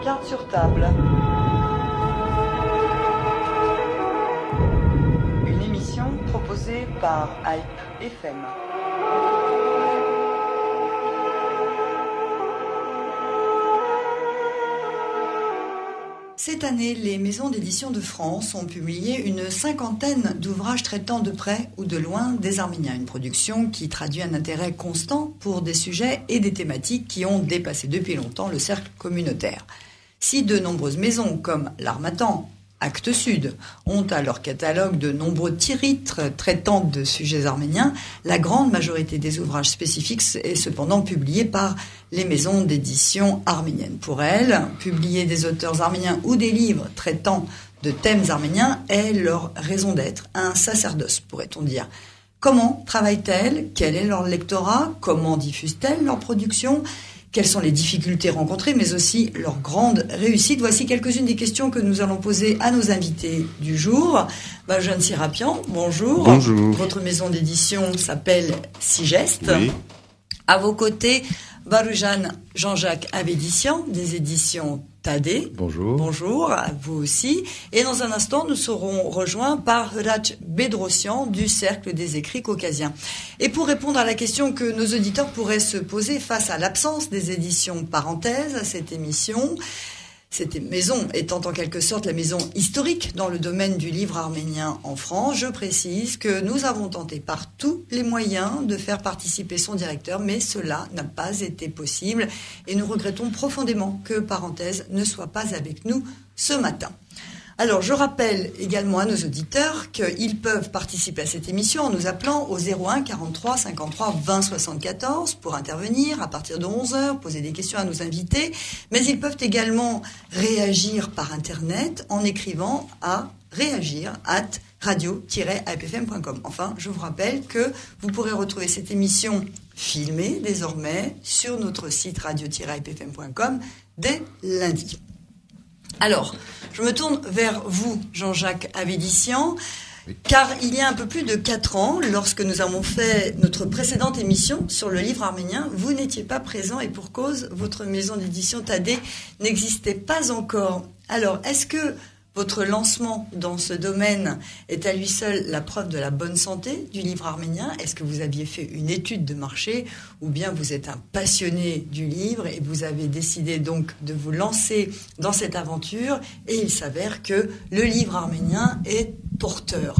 Carte sur table. Une émission proposée par Hype FM. Cette année, les maisons d'édition de France ont publié une cinquantaine d'ouvrages traitant de près ou de loin des Arméniens. Une production qui traduit un intérêt constant pour des sujets et des thématiques qui ont dépassé depuis longtemps le cercle communautaire. Si de nombreuses maisons comme l'Harmattan, Actes Sud, ont à leur catalogue de nombreux titres traitant de sujets arméniens, la grande majorité des ouvrages spécifiques est cependant publiée par les maisons d'édition arméniennes. Pour elles, publier des auteurs arméniens ou des livres traitant de thèmes arméniens est leur raison d'être, un sacerdoce, pourrait-on dire. Comment travaillent-elles? Quel est leur lectorat? Comment diffusent-elles leur production? Quelles sont les difficultés rencontrées, mais aussi leur grande réussite? Voici quelques-unes des questions que nous allons poser à nos invités du jour. Jeanne Sirapian, bonjour. Bonjour. Votre maison d'édition s'appelle Sigeste. Oui. À vos côtés, Barujan Jean-Jacques Avédician, des éditions Tadé. Bonjour. Bonjour, à vous aussi. Et dans un instant, nous serons rejoints par Hrač Bedrosian du Cercle des écrits caucasiens. Et pour répondre à la question que nos auditeurs pourraient se poser face à l'absence des éditions parenthèses à cette émission, cette maison étant en quelque sorte la maison historique dans le domaine du livre arménien en France, je précise que nous avons tenté par tous les moyens de faire participer son directeur, mais cela n'a pas été possible et nous regrettons profondément que Parenthèse ne soit pas avec nous ce matin. Alors, je rappelle également à nos auditeurs qu'ils peuvent participer à cette émission en nous appelant au 01 43 53 20 74 pour intervenir à partir de 11h, poser des questions à nos invités, mais ils peuvent également réagir par Internet en écrivant à réagir@radio-hypefm.com. Enfin, je vous rappelle que vous pourrez retrouver cette émission filmée désormais sur notre site radio-hypefm.com dès lundi. Alors, je me tourne vers vous, Jean-Jacques Avédician, car il y a un peu plus de 4 ans, lorsque nous avons fait notre précédente émission sur le livre arménien, vous n'étiez pas présent et pour cause, votre maison d'édition Tadé n'existait pas encore. Alors, est-ce que votre lancement dans ce domaine est à lui seul la preuve de la bonne santé du livre arménien? Est-ce que vous aviez fait une étude de marché ou bien vous êtes un passionné du livre et vous avez décidé donc de vous lancer dans cette aventure et il s'avère que le livre arménien est porteur?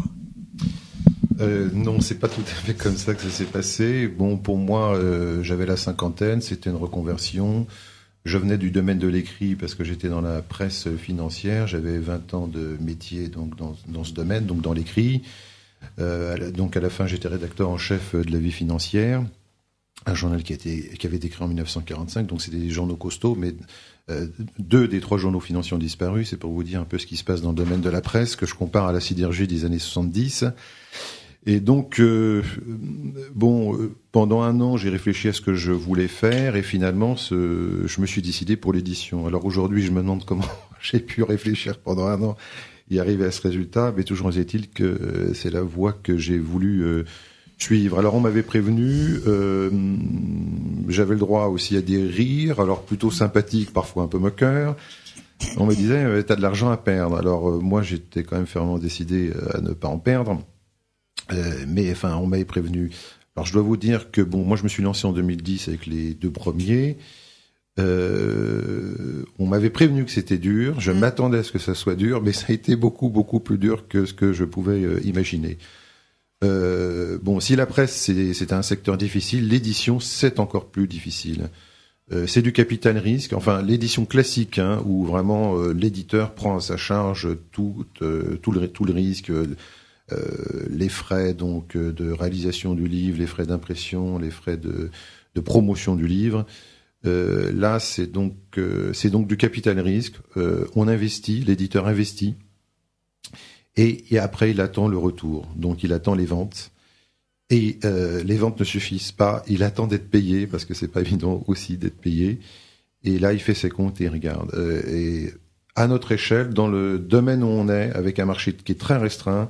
Non, c'est pas tout à fait comme ça que ça s'est passé. Bon, pour moi, j'avais la cinquantaine, c'était une reconversion. Je venais du domaine de l'écrit parce que j'étais dans la presse financière. J'avais 20 ans de métier donc dans ce domaine, donc dans l'écrit. Donc à la fin, j'étais rédacteur en chef de La Vie financière, un journal qui avait été créé en 1945. Donc c'était des journaux costauds, mais 2 des 3 journaux financiers ont disparu. C'est pour vous dire un peu ce qui se passe dans le domaine de la presse, que je compare à la sidérurgie des années 70. Et donc, pendant un an, j'ai réfléchi à ce que je voulais faire et finalement, je me suis décidé pour l'édition. Alors aujourd'hui, je me demande comment j'ai pu réfléchir pendant un an et arriver à ce résultat, mais toujours est-il que c'est la voie que j'ai voulu suivre. Alors on m'avait prévenu, j'avais le droit aussi à des rires, alors plutôt sympathiques, parfois un peu moqueurs. On me disait, t'as de l'argent à perdre. Alors moi, j'étais quand même fermement décidé à ne pas en perdre. Mais enfin, on m'avait prévenu. Alors, je dois vous dire que moi, je me suis lancé en 2010 avec les 2 premiers. On m'avait prévenu que c'était dur. Je m'attendais à ce que ça soit dur, mais ça a été beaucoup, beaucoup plus dur que ce que je pouvais imaginer. Si la presse, c'est un secteur difficile, l'édition, c'est encore plus difficile. C'est du capital risque. Enfin, l'édition classique, où vraiment l'éditeur prend à sa charge tout le risque. Les frais donc de réalisation du livre, les frais d'impression, les frais de promotion du livre. Là, c'est donc du capital risque. On investit, l'éditeur investit, et après il attend le retour. Donc il attend les ventes. Et les ventes ne suffisent pas. Il attend d'être payé parce que c'est pas évident aussi d'être payé. Et là, il fait ses comptes et il regarde. Et à notre échelle, dans le domaine où on est, avec un marché qui est très restreint,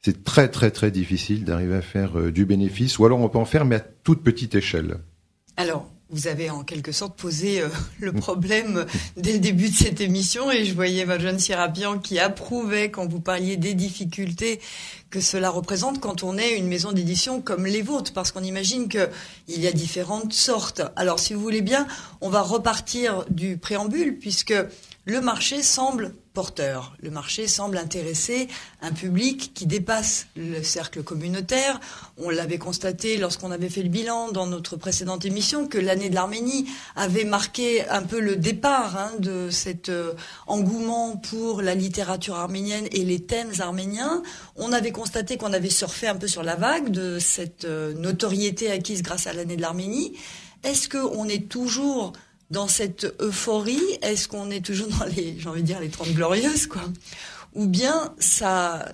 c'est très très très difficile d'arriver à faire du bénéfice, ou alors on peut en faire, mais à toute petite échelle. Alors, vous avez en quelque sorte posé le problème dès le début de cette émission et je voyais Valjean Serapian qui approuvait quand vous parliez des difficultés que cela représente quand on est une maison d'édition comme les vôtres, parce qu'on imagine qu'il y a différentes sortes. Alors, si vous voulez bien, on va repartir du préambule puisque le marché semble porteur. Le marché semble intéresser un public qui dépasse le cercle communautaire. On l'avait constaté lorsqu'on avait fait le bilan dans notre précédente émission que l'année de l'Arménie avait marqué un peu le départ de cet engouement pour la littérature arménienne et les thèmes arméniens. On avait constaté qu'on avait surfé un peu sur la vague de cette notoriété acquise grâce à l'année de l'Arménie. Est-ce qu'on est toujours dans cette euphorie? Est-ce qu'on est toujours dans les 30 glorieuses, quoi? Ou bien ça,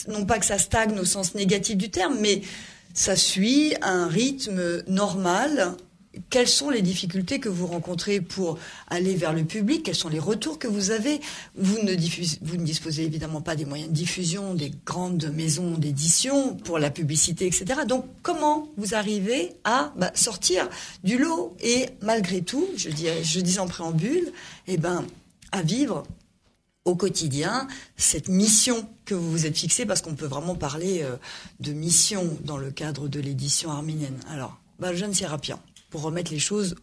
non pas que ça stagne au sens négatif du terme, mais ça suit un rythme normal. Quelles sont les difficultés que vous rencontrez pour aller vers le public? Quels sont les retours que vous avez? Vous ne disposez évidemment pas des moyens de diffusion, des grandes maisons d'édition pour la publicité, etc. Donc, comment vous arrivez à sortir du lot et malgré tout, je dis en préambule, à vivre au quotidien cette mission que vous vous êtes fixée, parce qu'on peut vraiment parler de mission dans le cadre de l'édition arménienne. Alors, Valjean Serapian, pour remettre les choses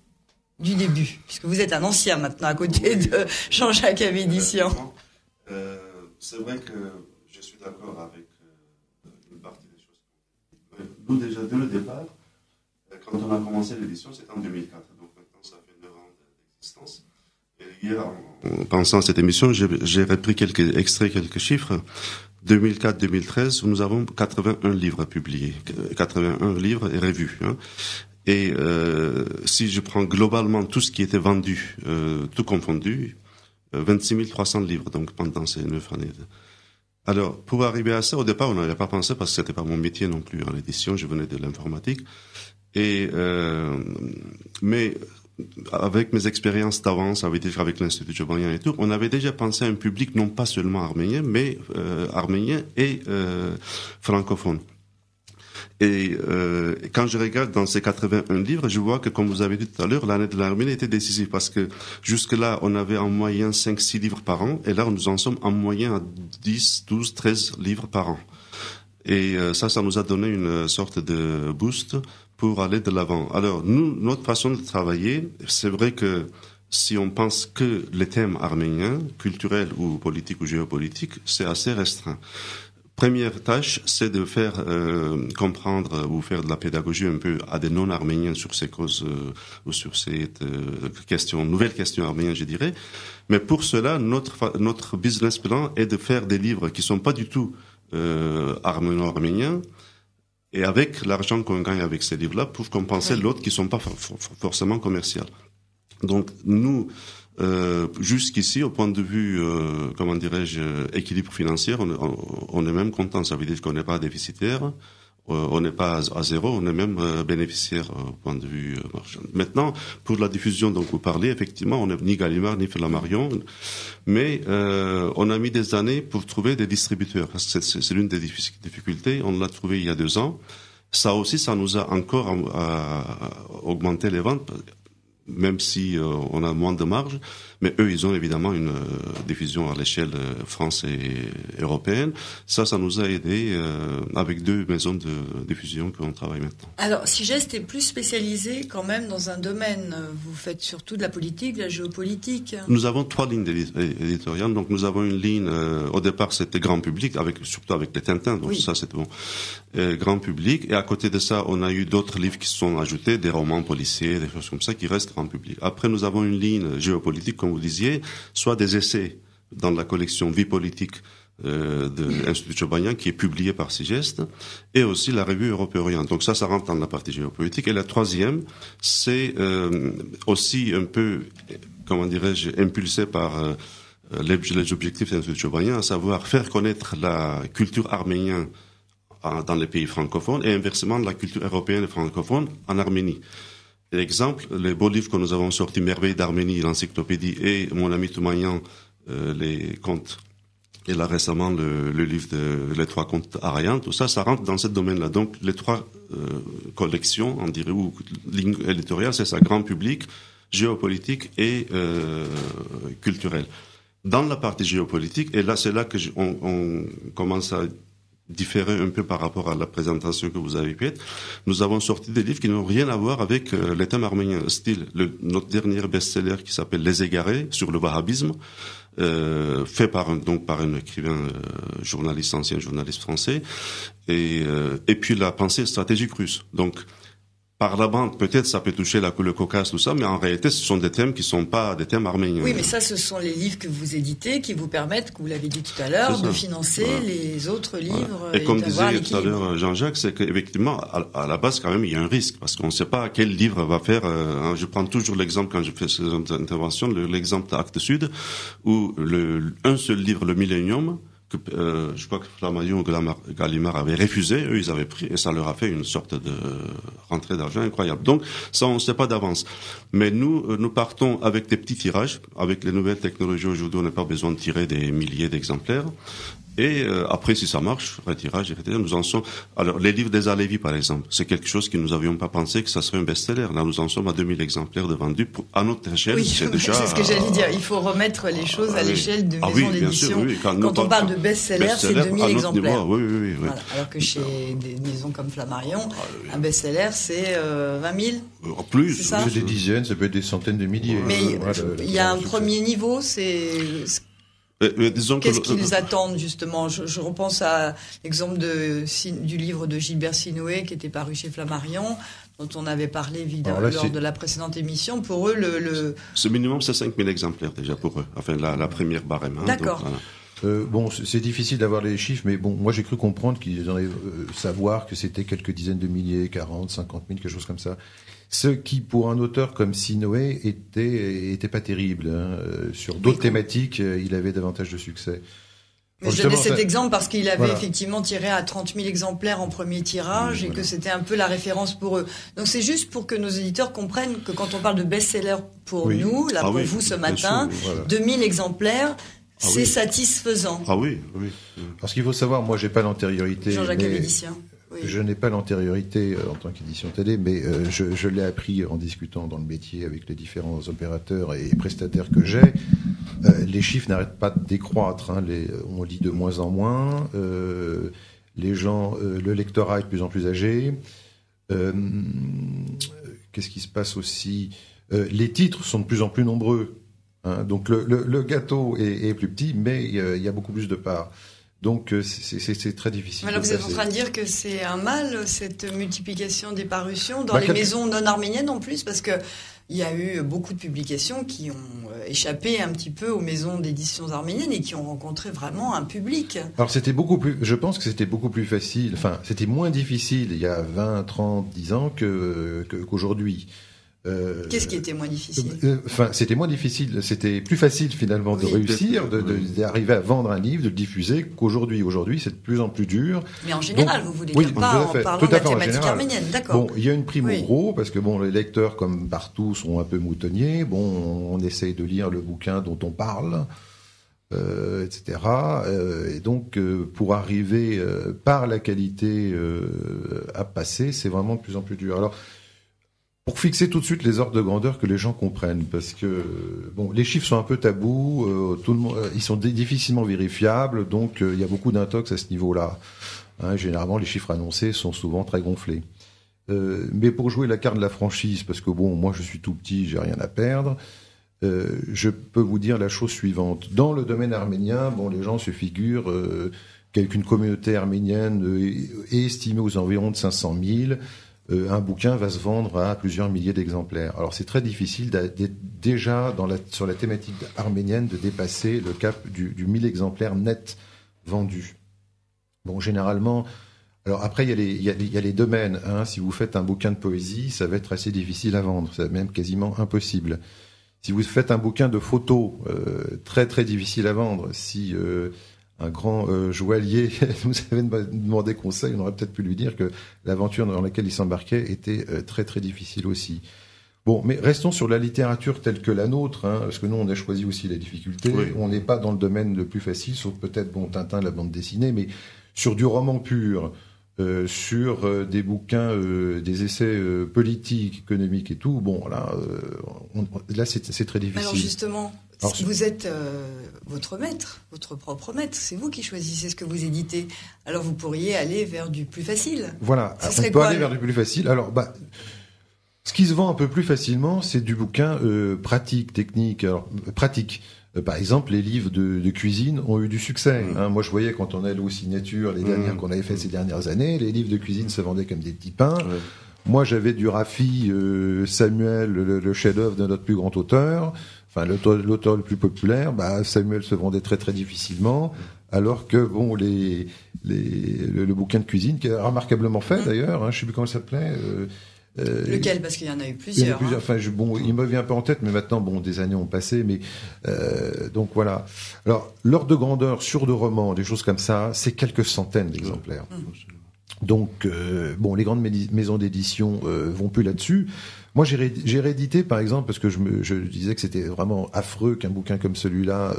du début, puisque vous êtes un ancien maintenant à côté de Jean-Jacques Avédician. C'est vrai que je suis d'accord avec une partie des choses. Nous, déjà, dès le départ, quand on a commencé l'édition, c'était en 2004. Donc maintenant, ça fait 9 ans d'existence. Et hier, en pensant à cette émission, j'ai repris quelques chiffres. 2004-2013, nous avons 81 livres publiés, 81 livres et revus. Et si je prends globalement tout ce qui était vendu, tout confondu, 26 300 livres, donc pendant ces 9 années. Alors, pour arriver à ça, au départ, on n'avait pas pensé, parce que c'était pas mon métier non plus en édition, je venais de l'informatique. Mais avec mes expériences d'avance, avec l'Institut Chobanian et tout, on avait déjà pensé à un public non pas seulement arménien, mais arménien et francophone. Et quand je regarde dans ces 81 livres, je vois que, comme vous avez dit tout à l'heure, l'année de l'Arménie était décisive parce que jusque-là, on avait en moyenne 5-6 livres par an, et là, nous en sommes en moyenne à 10, 12, 13 livres par an. Et ça nous a donné une sorte de boost pour aller de l'avant. Alors, notre façon de travailler, c'est vrai que si on pense que les thèmes arméniens, culturels ou politiques ou géopolitiques, c'est assez restreint. Première tâche, c'est de faire comprendre ou faire de la pédagogie un peu à des non-arméniens sur ces causes ou sur ces nouvelles questions arméniennes, je dirais. Mais pour cela, notre business plan est de faire des livres qui sont pas du tout arméno-arméniens, et avec l'argent qu'on gagne avec ces livres-là, pour compenser l'autre qui sont pas forcément commerciaux. Donc nous, jusqu'ici, au point de vue, équilibre financier, on est même content. Ça veut dire qu'on n'est pas déficitaire, on n'est pas à zéro, on est même bénéficiaire au point de vue marchand. Maintenant, pour la diffusion dont vous parlez, effectivement, on n'est ni Gallimard ni Flammarion, mais on a mis des années pour trouver des distributeurs, parce que c'est l'une des difficultés. On l'a trouvé il y a 2 ans. Ça aussi, ça nous a encore augmenté les ventes, même si on a moins de marge, mais eux, ils ont évidemment une diffusion à l'échelle France et européenne. Ça nous a aidé avec 2 maisons de diffusion qu'on travaille maintenant. Alors, Sigest est plus spécialisé quand même dans un domaine. Vous faites surtout de la politique, de la géopolitique. Nous avons 3 lignes éditoriales. Donc, nous avons une ligne, au départ, c'était grand public, surtout avec les Tintins, donc ça, c'était bon. Grand public. Et à côté de ça, on a eu d'autres livres qui se sont ajoutés, des romans policiers, des choses comme ça, qui restent grand public. Après, nous avons une ligne géopolitique, comme vous disiez, soit des essais dans la collection Vie politique de l'Institut Chobanian, qui est publié par Sigest, et aussi la revue Europe-Orient. Donc ça rentre dans la partie géopolitique. Et la troisième, c'est aussi un peu, impulsé par les objectifs de l'Institut Chobanian, à savoir faire connaître la culture arménienne dans les pays francophones et inversement la culture européenne et francophone en Arménie. Exemple, les beaux livres que nous avons sortis, Merveilles d'Arménie, l'encyclopédie, et Mon ami Toumanian, les contes Et là, récemment, le livre Les trois contes Ariane, tout ça, ça rentre dans ce domaine-là. Donc, les trois collections, on dirait, ou lignes éditoriales, c'est ça, grand public, géopolitique et culturel. Dans la partie géopolitique, et là, c'est là que on commence à différer un peu par rapport à la présentation que vous avez faite, nous avons sorti des livres qui n'ont rien à voir avec les thèmes arméniens. Style, notre dernier best-seller qui s'appelle Les Égarés, sur le wahhabisme, fait par un écrivain, journaliste, ancien journaliste français, et puis la pensée stratégique russe. Donc, par la bande, peut-être ça peut toucher le Caucase, tout ça, mais en réalité, ce sont des thèmes qui sont pas des thèmes arméniens. Oui, mais ça, ce sont les livres que vous éditez qui vous permettent, comme vous l'avez dit tout à l'heure, de financer les autres livres. Et comme disait tout à l'heure Jean-Jacques, c'est qu'effectivement, à la base, quand même, il y a un risque, parce qu'on ne sait pas quel livre va faire. Je prends toujours l'exemple, quand je fais ces interventions, l'exemple d'Actes Sud, où un seul livre, Le Millénium, que je crois que Flammarion ou Gallimard avaient refusé, eux ils avaient pris, et ça leur a fait une sorte de rentrée d'argent incroyable. Donc ça on ne sait pas d'avance. Mais nous partons avec des petits tirages. Avec les nouvelles technologies aujourd'hui, on n'a pas besoin de tirer des milliers d'exemplaires. Et après, si ça marche, retirage, nous en sommes. Alors, les livres des Alevi, par exemple, c'est quelque chose que nous n'avions pas pensé que ça serait un best-seller. Là, nous en sommes à 2000 exemplaires de vendus. À notre échelle, oui, c'est déjà... c'est ce que j'allais dire. Il faut remettre les choses à l'échelle de maisons d'édition. Oui. Quand on parle de best-seller, c'est 2000 exemplaires. Oui. Voilà. Alors que chez des maisons comme Flammarion, un best-seller, c'est 20 000. Plus. C'est des dizaines, ça peut être des centaines de milliers. Mais il y a un premier niveau, c'est... Qu'est-ce qu'ils attendent justement? Je repense à l'exemple du livre de Gilbert Sinoé qui était paru chez Flammarion, dont on avait parlé évidemment lors de la précédente émission. Pour eux, ce minimum, c'est 5000 exemplaires déjà pour eux. Enfin, la première barème. D'accord. Donc, voilà. Bon, c'est difficile d'avoir les chiffres, mais bon, moi j'ai cru comprendre qu'ils en avaient savoir que c'était quelques dizaines de milliers, 40, 50 000, quelque chose comme ça. Ce qui, pour un auteur comme Sinoé, était pas terrible. Sur d'autres thématiques, il avait davantage de succès. Mais je donnais cet exemple parce qu'il avait effectivement tiré à 30 000 exemplaires en premier tirage et que c'était un peu la référence pour eux. Donc c'est juste pour que nos éditeurs comprennent que quand on parle de best-seller pour nous, là pour vous ce matin, 2000 exemplaires, c'est satisfaisant. Ah oui. Parce qu'il faut savoir, moi j'ai pas l'antériorité. Jean-Jacques Avédicien. Oui. Je n'ai pas l'antériorité en tant qu'édition télé, mais je l'ai appris en discutant dans le métier avec les différents opérateurs et prestataires que j'ai. Les chiffres n'arrêtent pas de décroître. On lit de moins en moins. Les gens, le lectorat est de plus en plus âgé. Qu'est-ce qui se passe aussi? Les titres sont de plus en plus nombreux. Donc le gâteau est plus petit, mais il y a beaucoup plus de parts. Donc c'est très difficile. Alors vous êtes en train de dire que c'est un mal, cette multiplication des parutions dans les maisons non arméniennes en plus, parce que il y a eu beaucoup de publications qui ont échappé un petit peu aux maisons d'édition arméniennes et qui ont rencontré vraiment un public. Alors je pense que c'était beaucoup plus facile, enfin c'était moins difficile il y a 20, 30, 10 ans qu'aujourd'hui. Qu'est-ce qui était moins difficile? C'était moins difficile, c'était plus facile finalement de réussir, d'arriver à vendre un livre, de le diffuser qu'aujourd'hui. Aujourd'hui, c'est de plus en plus dur. Mais en général, vous voulez dire pas en parlant de la thématique arménienne, d'accord. Bon, il y a une prime au gros, parce que les lecteurs, comme partout, sont un peu moutonniers. On essaye de lire le bouquin dont on parle, etc. Et donc, pour arriver par la qualité à passer, c'est vraiment de plus en plus dur. Alors, pour fixer tout de suite les ordres de grandeur que les gens comprennent, parce que les chiffres sont un peu tabous, tout le monde, ils sont difficilement vérifiables, donc il y a beaucoup d'intox à ce niveau-là. Généralement, les chiffres annoncés sont souvent très gonflés. Mais pour jouer la carte de la franchise, parce que moi je suis tout petit, j'ai rien à perdre, je peux vous dire la chose suivante. Dans le domaine arménien, les gens se figurent qu'une communauté arménienne est estimée aux environs de 500 000. Un bouquin va se vendre à plusieurs milliers d'exemplaires. Alors c'est très difficile déjà sur la thématique arménienne de dépasser le cap du 1000 exemplaires net vendus. Généralement, alors après il y a les domaines. Si vous faites un bouquin de poésie, ça va être assez difficile à vendre, c'est même quasiment impossible. Si vous faites un bouquin de photos, très très difficile à vendre. Si un grand joaillier nous avait demandé conseil, on aurait peut-être pu lui dire que l'aventure dans laquelle il s'embarquait était très très difficile aussi. Bon, mais restons sur la littérature telle que la nôtre, hein, parce que nous, on a choisi aussi les difficultés. Oui. On n'est pas dans le domaine le plus facile, sauf peut-être Tintin, la bande dessinée, mais sur du roman pur, sur des bouquins, des essais politiques, économiques et tout. Bon, là, là, c'est très difficile. Alors justement, vous êtes votre maître, votre propre maître. C'est vous qui choisissez ce que vous éditez. Alors vous pourriez aller vers du plus facile. Voilà, on peut aller vers du plus facile. Alors, ce qui se vend un peu plus facilement, c'est du bouquin pratique, technique. Alors, pratique. Par exemple, les livres de cuisine ont eu du succès. Hein. Moi, je voyais quand on allait aux signatures, les dernières qu'on avait faites ces dernières années, les livres de cuisine se vendaient comme des petits pains. Ouais. Moi, j'avais du Raffi, Samuel, le chef-d'œuvre de notre plus grand auteur, enfin l'auteur le plus populaire. Samuel se vendait très très difficilement, alors que bon, le bouquin de cuisine, qui est remarquablement fait d'ailleurs, hein, je sais plus comment ça s'appelait. Lequel? Parce qu'il y en a eu plusieurs. Hein. Enfin, il me vient un peu en tête, mais maintenant, des années ont passé. Mais donc voilà. Alors, l'ordre de grandeur sur de romans, des choses comme ça, c'est quelques centaines d'exemplaires. Donc, les grandes maisons d'édition vont plus là-dessus. Moi, j'ai réédité, par exemple, parce que je disais que c'était vraiment affreux qu'un bouquin comme celui-là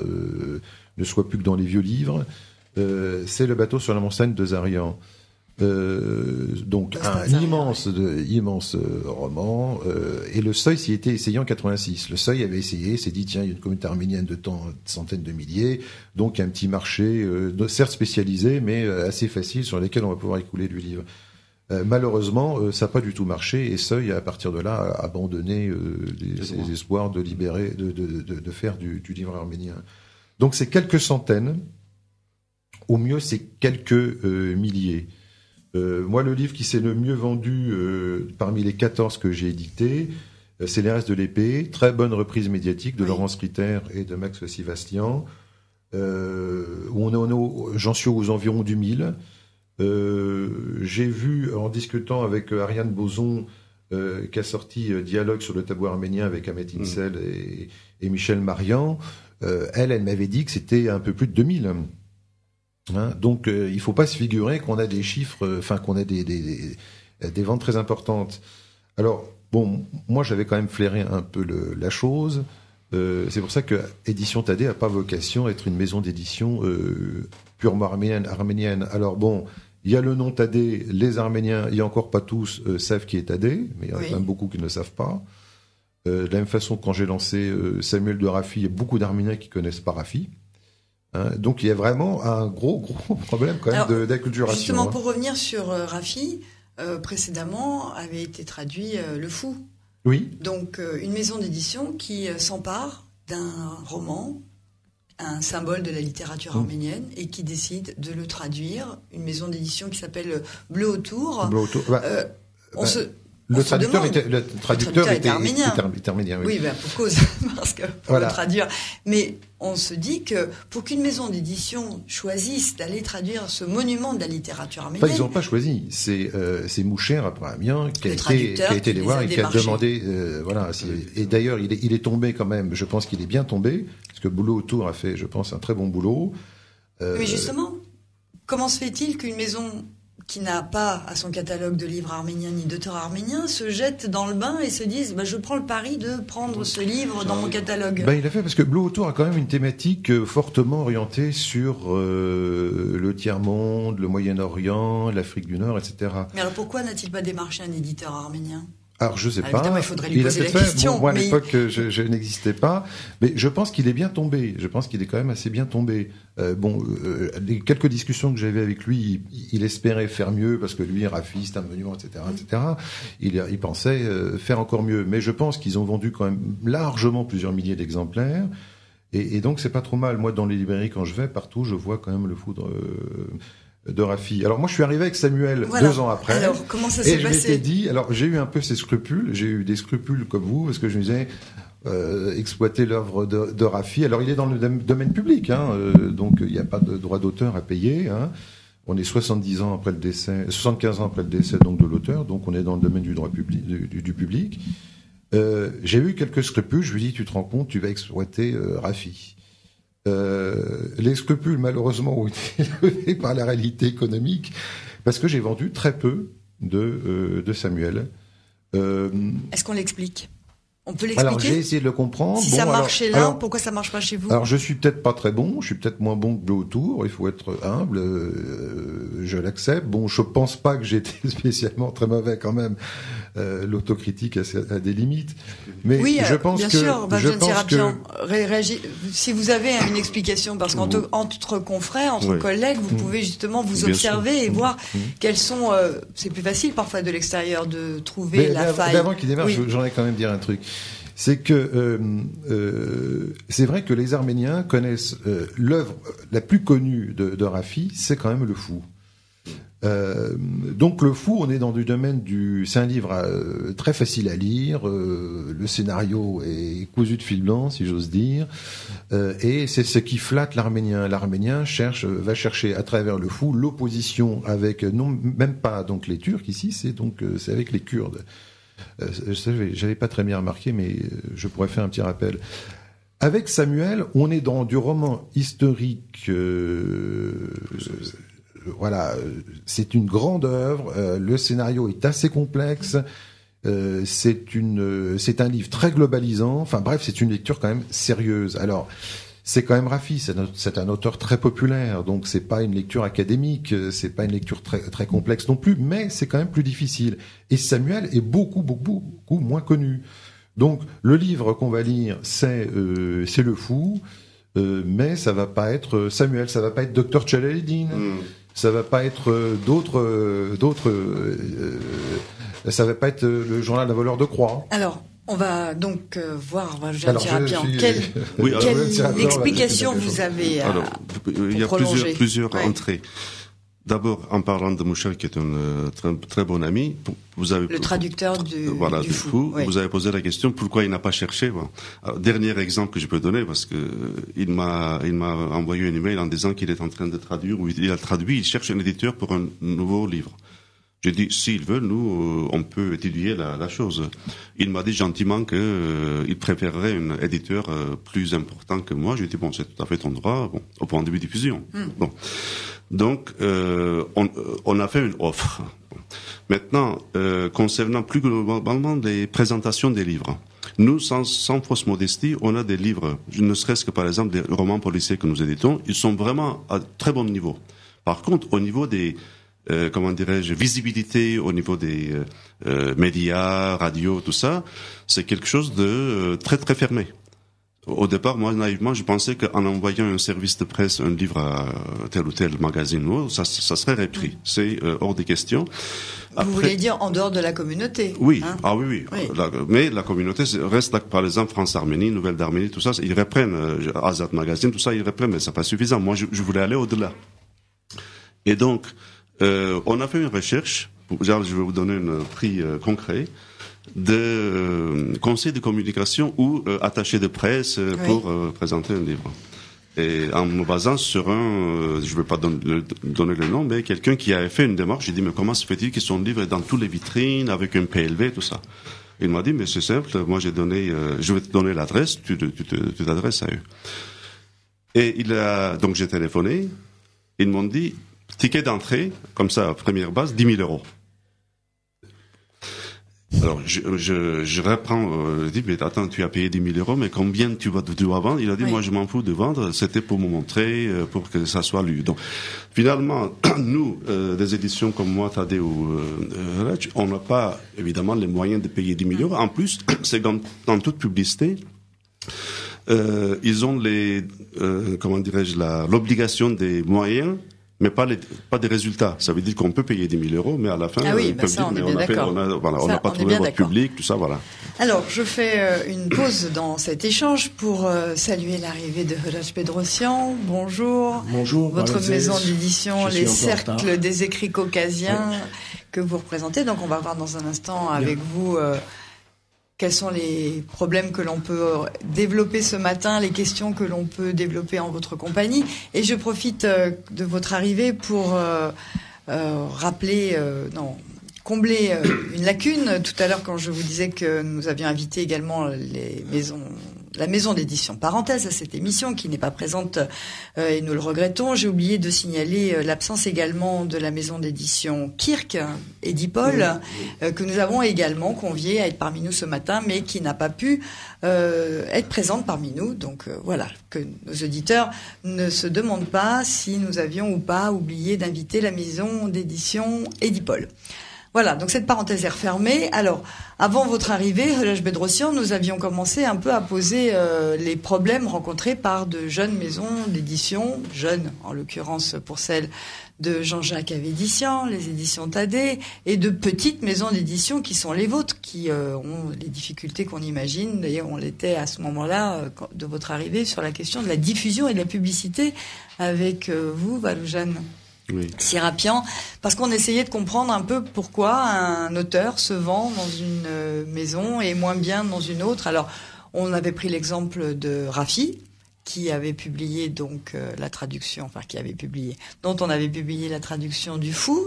ne soit plus que dans les vieux livres. C'est Le bateau sur la montagne de Zarian. Donc un immense roman, et le Seuil s'y était essayé en 86. Le Seuil avait essayé, s'est dit tiens, il y a une communauté arménienne de centaines de milliers, donc un petit marché certes spécialisé mais assez facile sur lesquels on va pouvoir écouler du livre. Malheureusement, ça n'a pas du tout marché, et Seuil à partir de là a abandonné ses espoirs de libérer, de faire du livre arménien. Donc c'est quelques centaines, au mieux c'est quelques milliers. Moi, le livre qui s'est le mieux vendu parmi les 14 que j'ai édités, c'est Les restes de l'épée, très bonne reprise médiatique de Laurence Ritter et de Max Sivastian, où j'en suis aux environs du 1000. J'ai vu, en discutant avec Ariane Boson, qui a sorti Dialogue sur le tabou arménien avec Ahmet Insel et Michel Marian, elle m'avait dit que c'était un peu plus de 2000. Hein, donc il faut pas se figurer qu'on a des chiffres, qu'on a des ventes très importantes. Alors bon, moi j'avais quand même flairé un peu la chose. C'est pour ça que Édition Thaddée a pas vocation à être une maison d'édition purement arménienne. Alors bon, il y a le nom Thaddée, les Arméniens, et encore pas tous savent qui est Thaddée, mais il y en a quand même beaucoup qui ne le savent pas. De la même façon, quand j'ai lancé Samuel de Raffi, il y a beaucoup d'Arméniens qui connaissent pas Raffi. Hein, donc il y a vraiment un gros problème quand même d'acculturation. Justement, pour revenir sur Raffi, précédemment avait été traduit Le Fou. Oui. Donc une maison d'édition qui s'empare d'un roman, un symbole de la littérature arménienne, et qui décide de le traduire. Une maison d'édition qui s'appelle Bleu Autour. Le traducteur était arménien. Oui, pour cause, parce que pour le traduire. Mais on se dit que pour qu'une maison d'édition choisisse d'aller traduire ce monument de la littérature arménienne... ils n'ont pas choisi. C'est Moucher, après Amiens, qui a été les voir et qui a demandé... Et d'ailleurs, il est tombé quand même, je pense qu'il est bien tombé, parce que Boulot Autour a fait, je pense, un très bon boulot. Mais justement, comment se fait-il qu'une maison qui n'a pas à son catalogue de livres arméniens ni d'auteurs arméniens se jette dans le bain et se dise je prends le pari de prendre ce livre dans mon catalogue? Il a fait parce que Bleu Autour a quand même une thématique fortement orientée sur le tiers-monde, le Moyen-Orient, l'Afrique du Nord, etc. Mais alors pourquoi n'a-t-il pas démarché un éditeur arménien? Alors, je sais pas. Il faudrait lui poser la question. Moi, à l'époque, je n'existais pas. Mais je pense qu'il est bien tombé. Je pense qu'il est quand même assez bien tombé. Les quelques discussions que j'avais avec lui, il espérait faire mieux parce que lui, Raffi, c'est un monument, etc., etc. Il pensait faire encore mieux. Mais je pense qu'ils ont vendu quand même largement plusieurs milliers d'exemplaires. Et donc, c'est pas trop mal. Moi, dans les librairies, quand je vais, partout, je vois quand même le foudre de Raffi. Alors moi je suis arrivé avec Samuel 2 ans après. Alors comment ça s'est passé? Et je m'étais dit, alors j'ai eu un peu ces scrupules, j'ai eu des scrupules comme vous, parce que je me disais exploiter l'œuvre de Raffi. Alors il est dans le domaine public, donc il n'y a pas de droit d'auteur à payer. Hein. On est 75 ans après le décès donc de l'auteur, donc on est dans le domaine du droit public, du public. J'ai eu quelques scrupules, je lui ai dit tu te rends compte, tu vas exploiter Raffi. Les scrupules, malheureusement, ont été levés par la réalité économique, parce que j'ai vendu très peu de Samuel. Est-ce qu'on l'explique? On peut l'expliquer? Alors j'ai essayé de le comprendre. Si ça marche chez l'un, pourquoi ça marche pas chez vous? Alors je suis peut-être pas très bon, je suis peut-être moins bon que de autour, il faut être humble, je l'accepte. Bon, je pense pas que j'étais spécialement très mauvais quand même. L'autocritique a des limites. Mais oui, je pense bien que... sûr, si vous avez une explication, parce qu'entre confrères, entre collègues, vous pouvez justement vous observer et voir quels sont... c'est plus facile parfois de l'extérieur de trouver la faille. Avant qu'il démarre, j'en ai quand même dire un truc. C'est que c'est vrai que les Arméniens connaissent l'œuvre la plus connue de Raffi, c'est quand même Le Fou. Donc Le Fou, on est dans du domaine c'est un livre très facile à lire, le scénario est cousu de fil blanc, si j'ose dire, et c'est ce qui flatte l'Arménien. L'Arménien va chercher à travers Le Fou l'opposition avec, non même pas donc les Turcs ici, c'est avec les Kurdes. J'avais pas très bien remarqué, mais je pourrais faire un petit rappel. Avec Samuel, on est dans du roman historique. Voilà, c'est une grande œuvre. Le scénario est assez complexe. C'est un livre très globalisant. Enfin bref, c'est une lecture quand même sérieuse. Alors, c'est quand même Raffi, c'est un auteur très populaire, donc c'est pas une lecture académique, c'est pas une lecture très très complexe non plus, mais c'est quand même plus difficile. Et Samuel est beaucoup moins connu. Donc le livre qu'on va lire, c'est Le Fou, mais ça va pas être Samuel, ça va pas être Dr Tchalaïdine, ça va pas être ça va pas être le journal d'un voleur de croix. Alors, on va donc voir, quelle explication vous avez il y a plusieurs entrées. D'abord, en parlant de Mouchel, qui est un très bon ami, vous avez le traducteur du Fou. Oui. Vous avez posé la question pourquoi il n'a pas cherché. Bon. Alors, dernier exemple que je peux donner, parce que il m'a envoyé un email en disant qu'il est en train de traduire, ou il a traduit, il cherche un éditeur pour un nouveau livre. J'ai dit, s'il veut, nous, on peut étudier la chose. Il m'a dit gentiment que il préférerait un éditeur plus important que moi. J'ai dit, bon, c'est tout à fait ton droit, bon, au point de vue diffusion. Bon. Donc, on a fait une offre. Maintenant, concernant plus globalement les présentations des livres. Nous, sans fausse modestie, on a des livres, ne serait-ce que par exemple des romans policiers que nous éditons, ils sont vraiment à très bon niveau. Par contre, au niveau des visibilité au niveau des médias, radio, tout ça, c'est quelque chose de très très fermé. Au départ, moi, naïvement, je pensais qu'en envoyant un service de presse, un livre à tel ou tel magazine, ça serait repris. C'est hors des questions. Après, vous voulez dire en dehors de la communauté? Oui. Hein? Ah oui. Mais la communauté reste là, par exemple, France-Arménie, Nouvelle d'Arménie, tout ça, ils reprennent, Azad Magazine, tout ça, ils reprennent, mais c'est pas suffisant. Moi, je voulais aller au-delà. Et donc, on a fait une recherche, je vais vous donner un prix concret, de conseil de communication ou attaché de presse pour présenter un livre. Et en me basant sur je ne vais pas donner le nom, mais quelqu'un qui avait fait une démarche, j'ai dit, mais comment se fait-il que son livre est dans toutes les vitrines, avec un PLV, tout ça? Il m'a dit, mais c'est simple, moi je vais te donner l'adresse, tu t'adresses à eux. Et donc j'ai téléphoné, ils m'ont dit, ticket d'entrée, comme ça, première base, 10 000 €. Alors, je reprends, je dis, mais attends, tu as payé 10 000 €, mais combien tu dois vendre? Il a dit, moi, je m'en fous de vendre, c'était pour me montrer, pour que ça soit lu. Donc, finalement, nous, des éditions comme moi, Tadé ou on n'a pas, évidemment, les moyens de payer 10 000 €. En plus, c'est dans toute publicité, ils ont l'obligation des moyens, mais pas des résultats. Ça veut dire qu'on peut payer 10 000 €, mais à la fin, on n'a pas trouvé votre public, tout ça, voilà. Alors, je fais une pause dans cet échange pour saluer l'arrivée de Hrach Pedrossian. Bonjour. Bonjour. Votre maison d'édition, les Cercles des écrits caucasiens que vous représentez. Donc, on va voir dans un instant avec vous quels sont les problèmes que l'on peut développer ce matin, les questions que l'on peut développer en votre compagnie. Et je profite de votre arrivée pour combler une lacune. Tout à l'heure, quand je vous disais que nous avions invité également les maisons la maison d'édition. Parenthèse à cette émission qui n'est pas présente et nous le regrettons. J'ai oublié de signaler l'absence également de la maison d'édition Kirk, Edipol, que nous avons également convié à être parmi nous ce matin, mais qui n'a pas pu être présente parmi nous. Donc voilà, que nos auditeurs ne se demandent pas si nous avions ou pas oublié d'inviter la maison d'édition Edipol. Voilà, donc cette parenthèse est refermée. Alors, avant votre arrivée, Relège Bedrossian, nous avions commencé un peu à poser les problèmes rencontrés par de jeunes maisons d'édition, jeunes en l'occurrence pour celles de Jean-Jacques Avédician, les éditions Thaddée, et de petites maisons d'édition qui sont les vôtres, qui ont les difficultés qu'on imagine. D'ailleurs, on l'était à ce moment-là de votre arrivée sur la question de la diffusion et de la publicité avec vous, Valoujane. Oui. Sirapian, parce qu'on essayait de comprendre un peu pourquoi un auteur se vend dans une maison et moins bien dans une autre. Alors, on avait pris l'exemple de Rafi, qui avait publié donc la traduction, enfin qui avait publié, dont on avait publié la traduction du Fou,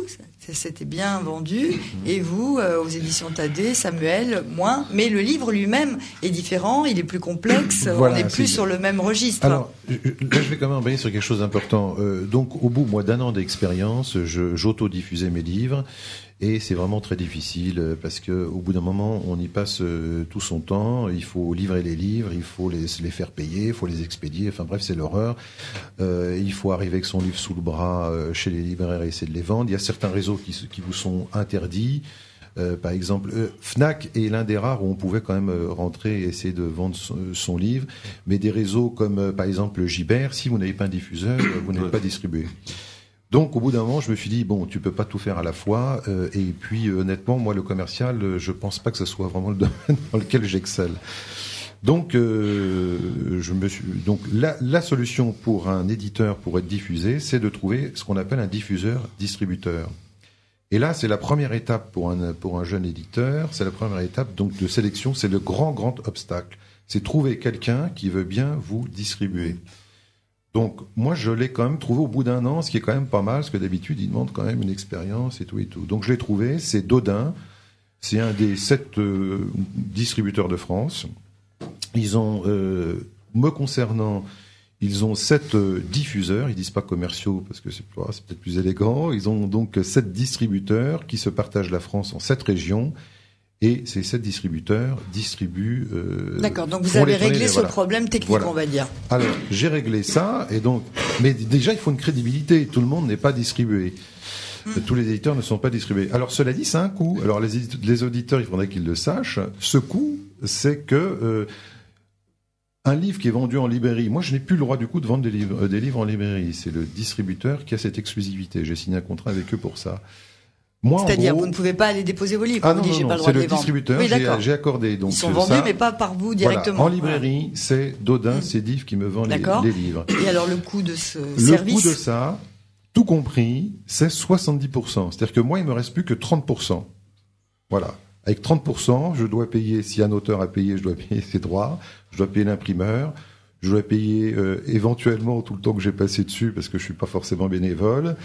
c'était bien vendu, et vous, aux éditions Thaddée, Samuel, moins, mais le livre lui-même est différent, il est plus complexe, voilà, on n'est plus sur le même registre. Alors, là je vais quand même envoyer sur quelque chose d'important. Donc au bout d'un an d'expérience, j'auto-diffusais mes livres, et c'est vraiment très difficile parce que au bout d'un moment, on y passe tout son temps. Il faut livrer les livres, il faut les faire payer, il faut les expédier. Enfin bref, c'est l'horreur. Il faut arriver avec son livre sous le bras chez les libraires et essayer de les vendre. Il y a certains réseaux qui vous sont interdits. Par exemple, Fnac est l'un des rares où on pouvait quand même rentrer et essayer de vendre son livre. Mais des réseaux comme par exemple Gibert, si vous n'avez pas un diffuseur, vous n'avez pas distribué. Donc, au bout d'un moment, je me suis dit, bon, tu peux pas tout faire à la fois. Et puis, honnêtement, moi, le commercial, je pense pas que ce soit vraiment le domaine dans lequel j'excelle. Donc, donc la solution pour un éditeur pour être diffusé, c'est de trouver ce qu'on appelle un diffuseur-distributeur. Et là, c'est la première étape pour un jeune éditeur. C'est la première étape donc de sélection. C'est le grand obstacle. C'est trouver quelqu'un qui veut bien vous distribuer. Donc, moi, je l'ai quand même trouvé au bout d'un an, ce qui est quand même pas mal, parce que d'habitude, ils demandent quand même une expérience et tout et tout. Donc, je l'ai trouvé, c'est Dodin. C'est un des 7 distributeurs de France. Ils ont, me concernant, ils ont 7 diffuseurs. Ils disent pas commerciaux, parce que c'est peut-être plus élégant. Ils ont donc 7 distributeurs qui se partagent la France en 7 régions. Et ces 7 distributeurs distribuent... D'accord, donc vous avez réglé ce problème technique, voilà. On va dire. Alors, j'ai réglé ça, et donc... Mais déjà, il faut une crédibilité. Tout le monde n'est pas distribué. Tous les éditeurs ne sont pas distribués. Alors, cela dit, c'est un coût. Alors, les auditeurs, il faudrait qu'ils le sachent. Ce coût, c'est que... un livre qui est vendu en librairie... Moi, je n'ai plus le droit, du coup, de vendre des livres en librairie. C'est le distributeur qui a cette exclusivité. J'ai signé un contrat avec eux pour ça. Moi, c'est-à-dire, gros, vous ne pouvez pas aller déposer vos livres. Ah vous non, dites, j'ai non, pas le droit de les vendre. C'est le distributeur. Oui, j'ai accordé. Donc, ils sont vendus, mais pas par vous directement. Voilà. En librairie, c'est Dodin, c'est Div qui me vend les livres. Et alors, le coût de ce service? Le coût de ça, tout compris, c'est 70%. C'est-à-dire que moi, il me reste plus que 30%. Voilà. Avec 30%, je dois payer, si un auteur a payé, je dois payer ses droits, je dois payer l'imprimeur, je dois payer éventuellement tout le temps que j'ai passé dessus parce que je suis pas forcément bénévole.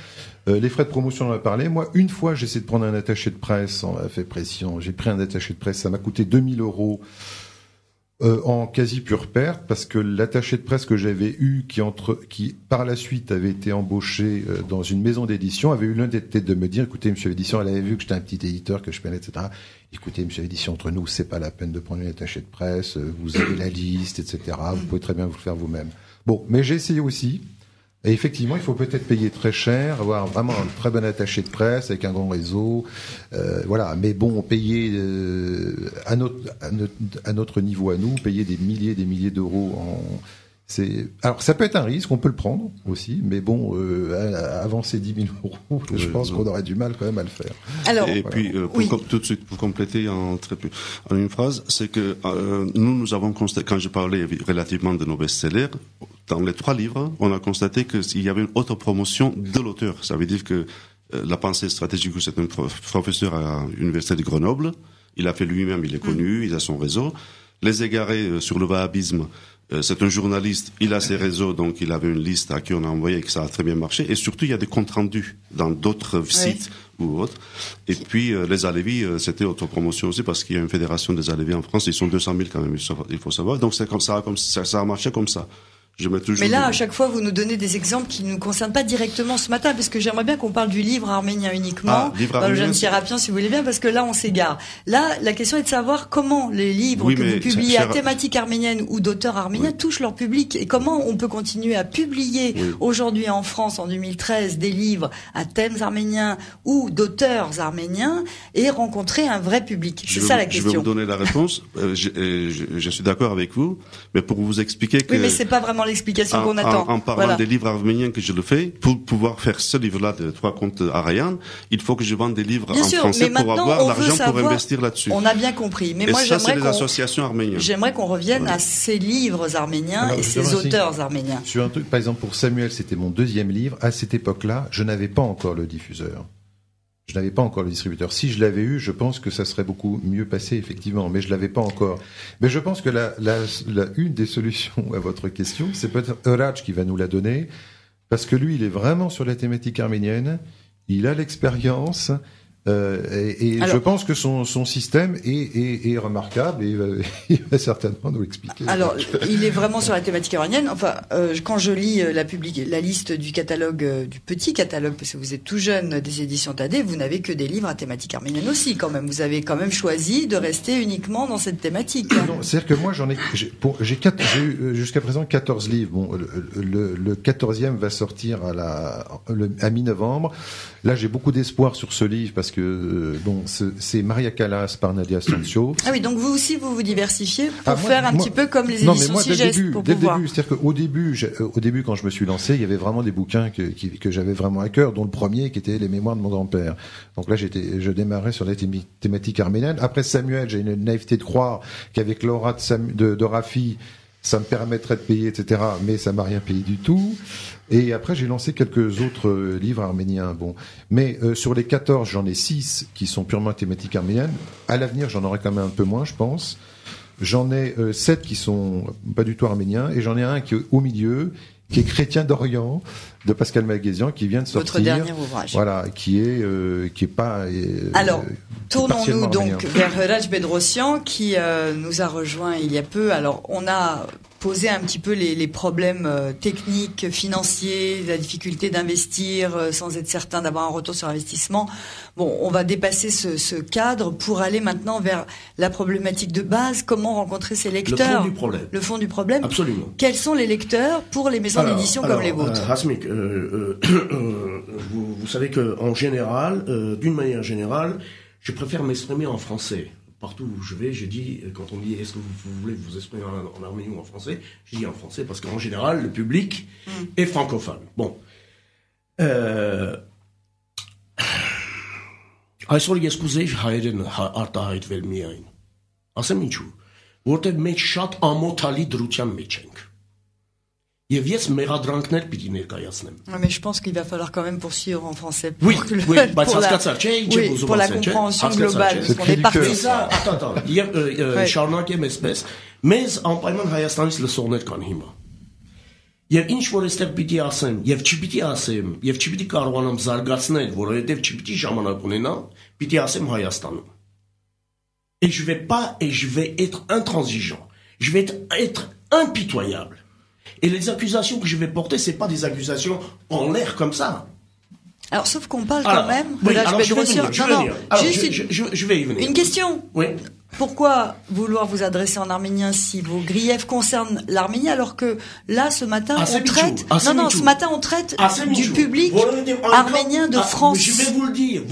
Les frais de promotion, on en a parlé. Moi, une fois, j'ai essayé de prendre un attaché de presse, on a fait pression. J'ai pris un attaché de presse, ça m'a coûté 2 000 € en quasi pure perte parce que l'attaché de presse que j'avais eu, qui par la suite avait été embauché dans une maison d'édition, avait eu l'honnêteté de me dire, écoutez, monsieur l'édition, elle avait vu que j'étais un petit éditeur, que je payais, etc. Écoutez, monsieur l'édition, entre nous, c'est pas la peine de prendre une attaché de presse, vous avez la liste, etc. Vous pouvez très bien vous le faire vous-même. Bon, mais j'ai essayé aussi. Et effectivement, il faut peut-être payer très cher, avoir vraiment un très bon attaché de presse avec un grand réseau, voilà. Mais bon, payer à notre niveau à nous, payer des milliers d'euros alors ça peut être un risque, on peut le prendre aussi, mais bon, avancer 10 000 €, je pense qu'on aurait du mal quand même à le faire. Alors, et puis tout de suite pour compléter en une phrase, c'est que nous avons constaté, quand je parlais relativement de nos best-sellers, dans les 3 livres, on a constaté qu'il y avait une autopromotion de l'auteur. Ça veut dire que la pensée stratégique, c'est un professeur à l'université de Grenoble. Il a fait lui-même, il est connu, il a son réseau. Les égarés sur le wahhabisme, c'est un journaliste, il a ses réseaux, donc il avait une liste à qui on a envoyé et que ça a très bien marché. Et surtout, il y a des comptes rendus dans d'autres sites ou autre. Et puis les Alevis, c'était autopromotion aussi parce qu'il y a une fédération des Alevis en France. Ils sont 200 000 quand même, il faut savoir. Donc c'est comme ça a marché comme ça. Mais là, à chaque fois, vous nous donnez des exemples qui ne nous concernent pas directement ce matin, parce que j'aimerais bien qu'on parle du livre arménien uniquement, dans le Jeune Sérapien, si vous voulez bien, parce que là, on s'égare. Là, la question est de savoir comment les livres que vous publiez à thématique arménienne ou d'auteurs arméniens touchent leur public, et comment on peut continuer à publier aujourd'hui en France, en 2013, des livres à thèmes arméniens ou d'auteurs arméniens et rencontrer un vrai public. C'est ça la question. Je vais vous donner la réponse. Je suis d'accord avec vous, mais pour vous expliquer que... Oui, mais c'est pas vraiment l'explication qu'on attend. En parlant des livres arméniens que je le fais, pour pouvoir faire ce livre-là de 3 contes arayan, il faut que je vende des livres français pour avoir l'argent pour investir là-dessus. On a bien compris. Mais moi, c'est les associations arméniennes. J'aimerais qu'on revienne à ces livres arméniens et ces auteurs arméniens. Sur un truc, par exemple, pour Samuel, c'était mon 2e livre. À cette époque-là, je n'avais pas encore le diffuseur. Je n'avais pas encore le distributeur. Si je l'avais eu, je pense que ça serait beaucoup mieux passé, effectivement, mais je l'avais pas encore. Mais je pense que une des solutions à votre question, c'est peut-être Hráč qui va nous la donner, parce que lui, il est vraiment sur la thématique arménienne, il a l'expérience, et alors, je pense que son système est remarquable et il va certainement nous l'expliquer. Alors, il est vraiment sur la thématique arménienne. Enfin, quand je lis la liste du catalogue, du petit catalogue, parce que vous êtes tout jeune, des éditions Thaddée, vous n'avez que des livres à thématique arménienne aussi, quand même. Vous avez quand même choisi de rester uniquement dans cette thématique. Non, c'est-à-dire que moi, j'ai eu jusqu'à présent 14 livres. Bon, le 14e va sortir à mi-novembre. Là, j'ai beaucoup d'espoir sur ce livre parce que c'est Maria Callas par Nadia Stancio. Ah oui, donc vous aussi vous diversifiez pour faire un petit peu comme les éditions Sigest. Dès le début, c'est-à-dire qu'au début, quand je me suis lancé, il y avait vraiment des bouquins que j'avais vraiment à cœur, dont le premier qui était Les Mémoires de mon grand-père. Donc là, je démarrais sur la thématique arménienne. Après Samuel, j'ai une naïveté de croire qu'avec l'aura de Rafi, ça me permettrait de payer, etc. Mais ça m'a rien payé du tout. Et après, j'ai lancé quelques autres livres arméniens. Bon, mais sur les 14, j'en ai 6 qui sont purement thématiques arméniennes. À l'avenir, j'en aurai quand même un peu moins, je pense. J'en ai 7 qui sont pas du tout arméniens, et j'en ai un qui est au milieu, qui est Chrétien d'Orient, de Pascal Malguézian, qui vient de sortir. Votre dernier ouvrage. Voilà, qui est pas. Alors, tournons-nous donc vers Hráč Bedrosian, qui nous a rejoint il y a peu. Alors, on a posé un petit peu les problèmes techniques, financiers, la difficulté d'investir sans être certain d'avoir un retour sur investissement. Bon, on va dépasser ce cadre pour aller maintenant vers la problématique de base. Comment rencontrer ces lecteurs ? Le fond du problème. Le fond du problème. Absolument. Quels sont les lecteurs pour les maisons d'édition comme les vôtres ? Hasmik, vous savez que en général, d'une manière générale, je préfère m'exprimer en français. Partout où je vais, je dis, quand on me dit est-ce que vous voulez vous exprimer en arménien ou en français, je dis en français parce qu'en général, le public est francophone. Bon. Այսօր ես կուզեի հայերեն արտահայտվել միայն։ Ասեմ ինչու, որտեղ մենք շատ ամոթալի դրության մեջ ենք։ Եվ ես մեղադրանքներ պիտի ներկայացնեմ։ Mais je pense qu'il va falloir quand même poursuivre en français. Oui, pour la compréhension globale, parce qu'on est parti. Attends, շարունակեմ այսպես։ Մեզ անպայման Հայաստանից լսողներ կան հիմա։ Եվ ինչ որ այստեղ պիտի ասեմ, եւ չպիտի ասեմ, եւ չպիտի կարողանամ զարգացնել, որովհետեւ չպիտի ժամանակ ունենամ, պիտի ասեմ Հայաստանում։ Et je vais être intransigeant. Je vais être impitoyable. Et les accusations que je vais porter, c'est pas des accusations en l'air comme ça. Alors, sauf qu'on parle quand même de l'âge Bedrosian. Je vais y venir. Une question. Oui. Pourquoi vouloir vous adresser en arménien si vos griefs concernent l'arménien alors que là, ce matin, on traite du public arménien de France. Je vais vous le dire.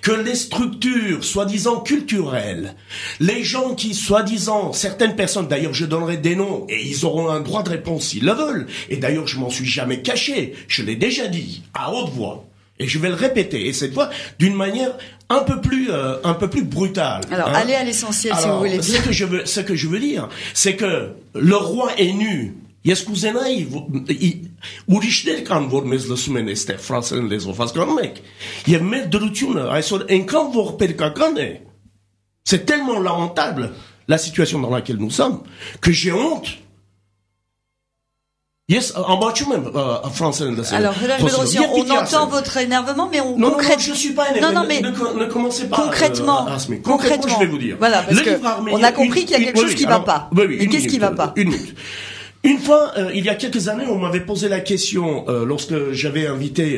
Que les structures, soi-disant culturelles, les gens qui, soi-disant, certaines personnes, d'ailleurs, je donnerai des noms et ils auront un droit de réponse s'ils le veulent. Et d'ailleurs, je m'en suis jamais caché. Je l'ai déjà dit à haute voix. Et je vais le répéter, et cette fois d'une manière un peu plus brutale. Alors, allez à l'essentiel, si vous voulez. Ce que je veux dire, c'est que le roi est nu. Ես կուզենայի ուրիշներ կան, որ մեզ լսում են այստեղ ֆրանսերեն լեզվով, հասկանում եք։ Եվ մեր դրությունը այսօր այնքան ողբերգական է, c'est tellement lamentable la situation dans laquelle nous sommes que j'ai honte. Yes, about you même, français. Alors, Bedrosian, on entend votre énervement, mais on non, je suis pas énervé. Non, mais ne commencez pas. Concrètement, je vais vous dire. Voilà, parce que on a compris qu'il y a quelque chose qui va pas. Oui, qu'est-ce qui va pas? Une minute. Une fois, il y a quelques années, on m'avait posé la question, lorsque j'avais invité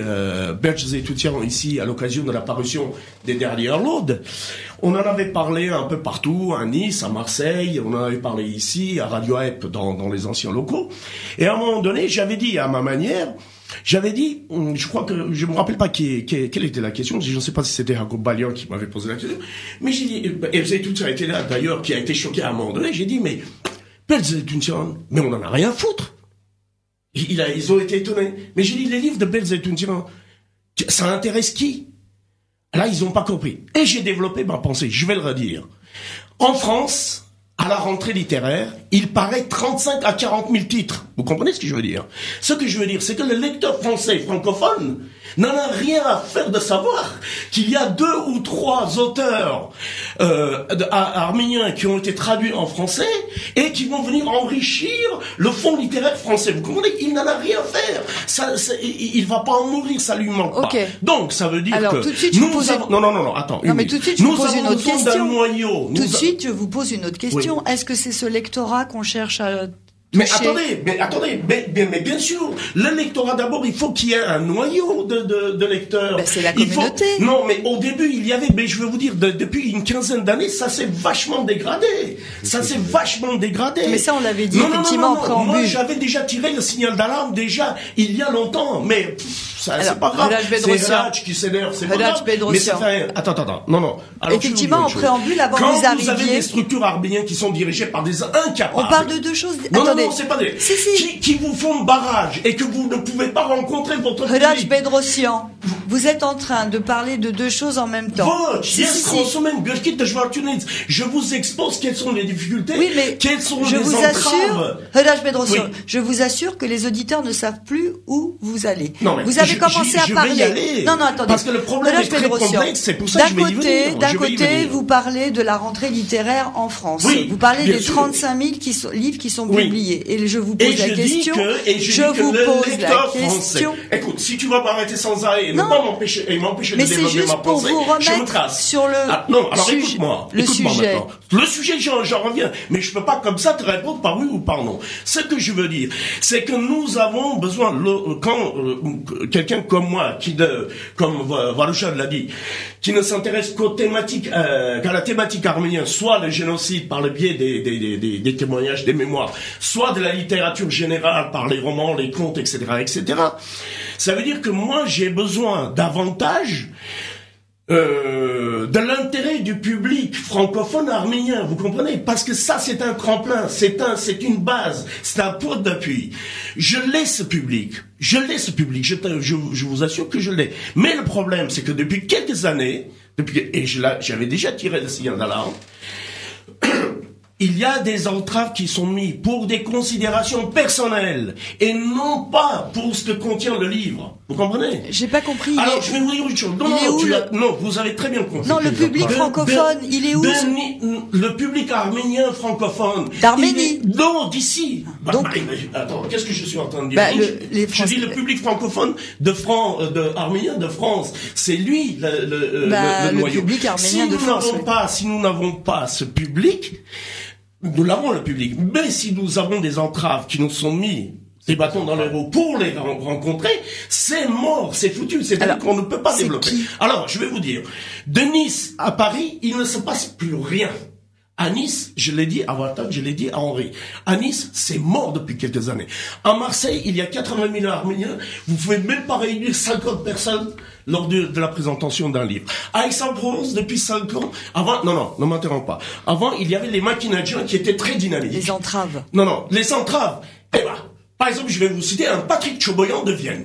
Berge Zeytoutian ici à l'occasion de la parution des dernières Laudes. On en avait parlé un peu partout, à Nice, à Marseille, on en avait parlé ici, à Radio Ep, dans les anciens locaux. Et à un moment donné, j'avais dit, à ma manière, je crois que, je me rappelle pas quelle était la question, je ne sais pas si c'était Jacob Balian qui m'avait posé la question, mais j'ai dit, et Zeytoutian était là d'ailleurs, qui a été choqué à un moment donné, j'ai dit, mais Belzetoutian, mais on en a rien à foutre. Ils ont été étonnés. Mais j'ai dit, les livres de Belzetoutian, ça intéresse qui? Là, ils ont pas compris. Et j'ai développé ma pensée, je vais le redire. En France, à la rentrée littéraire, il paraît 35 à 40 000 titres. Vous comprenez ce que je veux dire? Ce que je veux dire, c'est que le lecteur français francophone n'en a rien à faire de savoir qu'il y a 2 ou 3 auteurs arméniens qui ont été traduits en français et qui vont venir enrichir le fond littéraire français. Vous comprenez? Il n'en a rien à faire. Il va pas en mourir, ça lui manque pas. Donc, ça veut dire que tout de suite, nous avons... Non, attends. Non, mais tout de suite, je vous pose une autre question. Noyau. Tout de suite, je vous pose une autre question. Oui. Est-ce que c'est ce lectorat qu'on cherche à... Mais attendez, mais bien sûr, le lectorat d'abord, il faut qu'il y ait un noyau de lecteurs. C'est la communauté. Non, mais au début, il y avait, mais je veux vous dire, depuis une quinzaine d'années, ça s'est vachement dégradé. Mais ça, on l'avait dit effectivement en préambule. Moi, j'avais déjà tiré le signal d'alarme il y a longtemps, mais c'est pas grave. C'est Hadj qui s'énerve, c'est pas grave. Mais ça fait... Attends. Non. Alors, effectivement, en préambule, avant quand vous arriviez... vous avez des structures arméniennes qui sont dirigées par des incapables... On parle de 2 choses... Non, c'est pas des... Qui vous font barrage et que vous ne pouvez pas rencontrer votre public. Hadj Bedrosian, vous êtes en train de parler de 2 choses en même temps. Je vous expose quelles sont les difficultés, quelles sont les entraves. Hadj Bedrosian, je vous assure que les auditeurs ne savent plus où vous allez. Vous avez commencé à parler... Non, attendez. Parce que le problème est très complexe, c'est pour ça que je vais y venir. D'un côté, vous parlez de la rentrée littéraire en France. Vous parlez des 35 000 livres qui sont publiés. Et je vous pose la question. Écoute, si tu vas m'arrêter sans arrêt et ne pas m'empêcher de développer ma pensée, je me trace. Sur le non, alors écoute-moi maintenant. Le sujet, j'en reviens. Mais je peux pas comme ça te répondre par oui ou par non. Ce que je veux dire, c'est que nous avons besoin, quand quelqu'un comme moi, comme Varouchad l'a dit, qui ne s'intéresse qu'à la thématique arménienne, soit le génocide par le biais des témoignages, des mémoires, soit de la littérature générale par les romans, les contes, etc., ça veut dire que moi, j'ai besoin davantage de l'intérêt du public francophone arménien, vous comprenez? Parce que ça, c'est un tremplin, c'est une base, c'est un point d'appui. Je l'ai ce public, je vous assure que je l'ai. Mais le problème, c'est que depuis quelques années, j'avais déjà tiré le signal d'alarme, il y a des entraves qui sont mises pour des considérations personnelles et non pas pour ce que contient le livre. Vous comprenez? J'ai pas compris. Alors, je vais vous dire une chose. Non, vous avez très bien compris. Non, le public francophone, il est où? Le public arménien francophone. D'Arménie? Non, d'ici. Attends, qu'est-ce que je suis en train de dire? Je dis le public francophone arménien de France. C'est lui le noyau. Public arménien de France. Si nous n'avons pas ce public, nous l'avons le public. Mais si nous avons des entraves qui nous sont mis des bâtons dans les roues pour les rencontrer, c'est mort, c'est foutu, c'est-à-dire qu'on ne peut pas développer. Alors, je vais vous dire, de Nice à Paris, il ne se passe plus rien. À Nice, je l'ai dit à Wartag, je l'ai dit à Henri. À Nice, c'est mort depuis quelques années. À Marseille, il y a 80 000 Arméniens. Vous pouvez même pas réunir 50 personnes lors de la présentation d'un livre. À Aix-en-Provence, depuis 5 ans, ne m'interromps pas. Avant, il y avait les Maquinadjiens qui étaient très dynamiques. Les entraves. Les entraves. Par exemple, je vais vous citer un Patrick Choboyan de Vienne.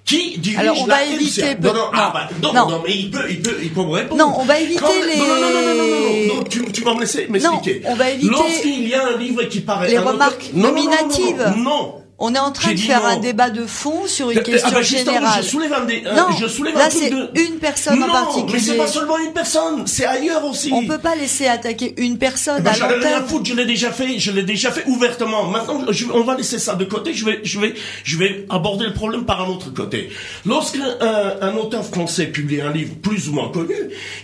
Qui dirige alors, on va éviter... Non, mais il peut me répondre. Non, on va éviter Non, tu vas me laisser m'expliquer. Non, on va éviter... Lorsqu'il y a un livre qui paraît... Les remarques nominatives. Non. On est en train de faire un débat de fond sur une question générale. Je soulève un là, c'est une personne en particulier. Non, mais c'est pas seulement une personne, c'est ailleurs aussi. On peut pas laisser attaquer une personne à l'antenne. J'en ai rien à foutre, je l'ai déjà fait ouvertement. Maintenant, on va laisser ça de côté, je vais aborder le problème par un autre côté. Lorsqu'un auteur français publie un livre plus ou moins connu,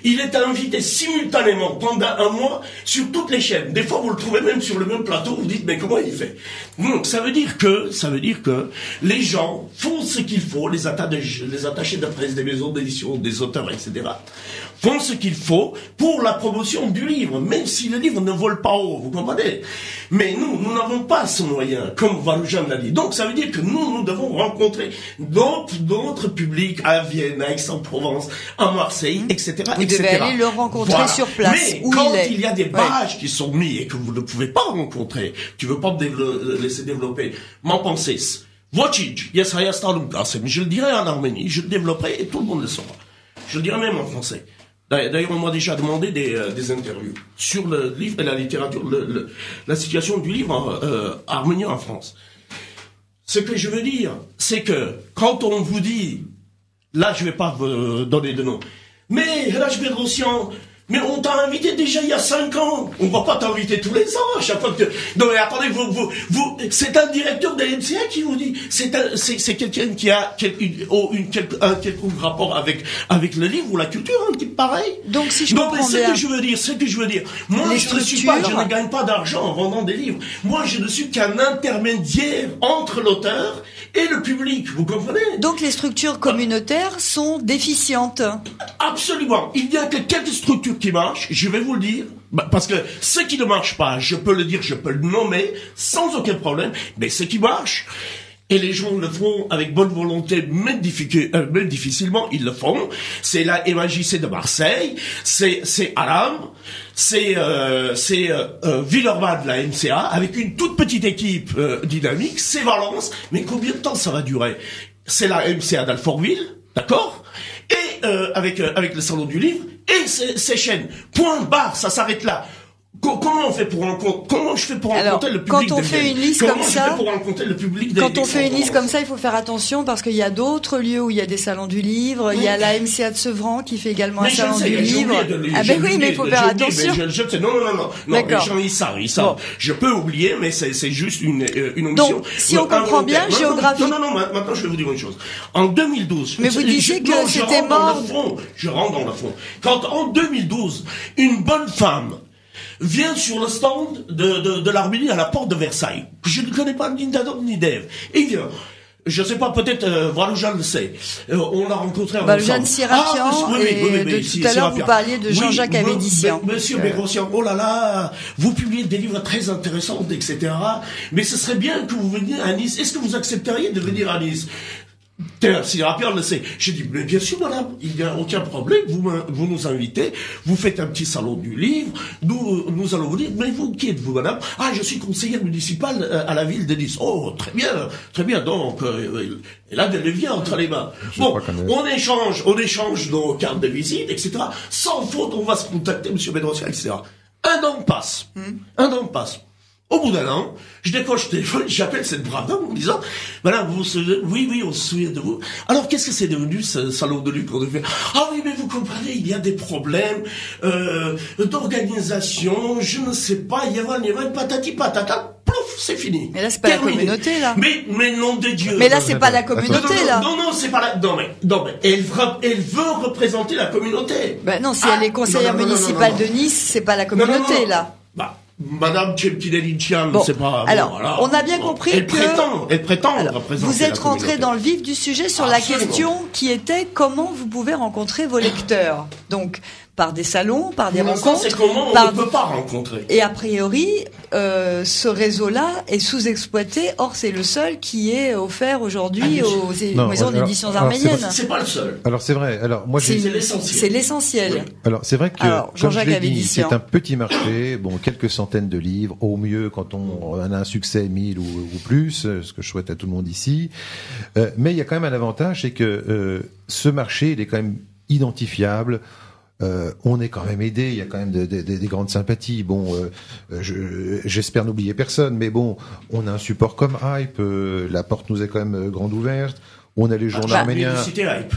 il est invité simultanément pendant un mois sur toutes les chaînes. Des fois, vous le trouvez même sur le même plateau, vous dites, mais comment il fait? Donc, ça veut dire que les gens font ce qu'il faut, les attachés de presse, des maisons d'édition, des auteurs, etc., font ce qu'il faut pour la promotion du livre, même si le livre ne vole pas haut, vous comprenez? Mais nous n'avons pas ce moyen, comme Valoujan l'a dit. Donc, ça veut dire que nous devons rencontrer d'autres publics à Vienne, à Aix-en-Provence, à Marseille, etc., Vous devez aller le rencontrer sur place. Mais quand il y a des barrages qui sont mis et que vous ne pouvez pas rencontrer, tu veux pas laisser développer, m'en pensez. Je le dirai en Arménie, je le développerai et tout le monde le saura. Je le dirai même en français. D'ailleurs, on m'a déjà demandé des interviews sur le livre et la littérature, la situation du livre arménien en France. Ce que je veux dire, c'est que quand on vous dit, là je vais pas vous donner de nom, mais Hrach Bedrossian, mais on t'a invité déjà il y a 5 ans. On va pas t'inviter tous les ans à chaque fois que... Non mais attendez, vous, c'est un directeur de la MCA qui vous dit. C'est quelqu'un qui a un quelconque rapport avec le livre ou la culture, un type pareil. Donc si je comprends bien... ce que je veux dire. Moi, je ne gagne pas d'argent en vendant des livres. Moi, je ne suis qu'un intermédiaire entre l'auteur et le public. Vous comprenez? Donc les structures communautaires sont déficientes. Absolument. Il n'y a que quelques structures qui marchent, je vais vous le dire, parce que ce qui ne marche pas, je peux le dire, je peux le nommer, sans aucun problème, mais ce qui marche, et les gens le font avec bonne volonté, même difficilement, ils le font, c'est la MAJC de Marseille, c'est Aram, c'est Villeurbanne de la MCA, avec une toute petite équipe dynamique, c'est Valence, mais combien de temps ça va durer? C'est la MCA d'Alfortville, d'accord? Et avec le salon du livre et ces chaînes. Point barre, ça s'arrête là. Comment je fais pour rencontrer le public? Quand on fait une liste comme ça, quand on fait une liste comme ça, il faut faire attention parce qu'il y a d'autres lieux où il y a des salons du livre. Oui. Il y a la MCA de Sevran qui fait également un salon du livre. Ah ben oui, mais il faut faire attention. Non. Les gens ils savent. Bon. Je peux oublier, mais c'est juste une omission. Donc, si on comprend bien, géographie. Non. Maintenant, je vais vous dire une chose. En 2012. Mais vous disiez que c'était mort. Je rentre dans le fond. Quand en 2012, une bonne femme vient sur le stand de l'Arménie à la porte de Versailles. Je ne connais pas ni d'Adam ni d'Ève. Et il vient. Je sais pas, peut-être Valoujan le sait. On l'a rencontré ensemble. Valoujan Sirapian, et tout à l'heure vous parliez de Jean-Jacques Avédician. Monsieur Bedrossian, oh là là, vous publiez des livres très intéressants, etc. Mais ce serait bien que vous veniez à Nice. Est-ce que vous accepteriez de venir à Nice? Sirapian le sait. J'ai dit, mais bien sûr, madame, il n'y a aucun problème, vous nous invitez, vous faites un petit salon du livre, nous allons vous dire, mais vous, qui êtes-vous, madame? Ah, je suis conseillère municipale à la ville de Nice. Oh, très bien, donc, elle a des leviers entre les mains. Bon, on échange nos cartes de visite, etc. Sans faute, on va se contacter, monsieur Bedrossian, etc. Un an passe. Au bout d'un an, je décroche le téléphone, j'appelle cette brave dame en disant, voilà, vous vous souvenez, oui, on se souvient de vous. Alors, qu'est-ce que c'est devenu, ce salon de livre qu'on a fait? Ah oui, mais vous comprenez, il y a des problèmes, d'organisation, je ne sais pas, il y a patati patata, plouf, c'est fini. Mais là, c'est pas terminé. La communauté, là. Mais nom de Dieu. Mais là, c'est pas la communauté, là. Non, c'est pas la, non, mais, elle veut représenter la communauté. Ben non, si elle est conseillère municipale de Nice, c'est pas la communauté, là. Madame Tchemkinelin-Tchian, bon, c'est pas... Alors, voilà. On a bien compris elle prétend représenter. Vous êtes rentré dans le vif du sujet sur Absolument. La question qui était comment vous pouvez rencontrer vos lecteurs. Donc, par des salons, par des rencontres. C'est comment on ne peut pas rencontrer. Et a priori, ce réseau-là est sous-exploité. Or, c'est le seul qui est offert aujourd'hui aux maisons d'éditions arméniennes. C'est pas le seul. Alors c'est vrai. Alors moi, c'est l'essentiel. C'est l'essentiel. Oui. Alors c'est vrai que comme je l'ai dit, c'est un petit marché. Bon, quelques centaines de livres, au mieux quand on a un succès 1000 ou plus, ce que je souhaite à tout le monde ici. Mais il y a quand même un avantage, c'est que ce marché, il est quand même identifiable. On est quand même aidé, il y a quand même des grandes sympathies. Bon, j'espère n'oublier personne, mais bon, on a un support comme Hype, la porte nous est quand même grande ouverte. On a les journaux arméniens.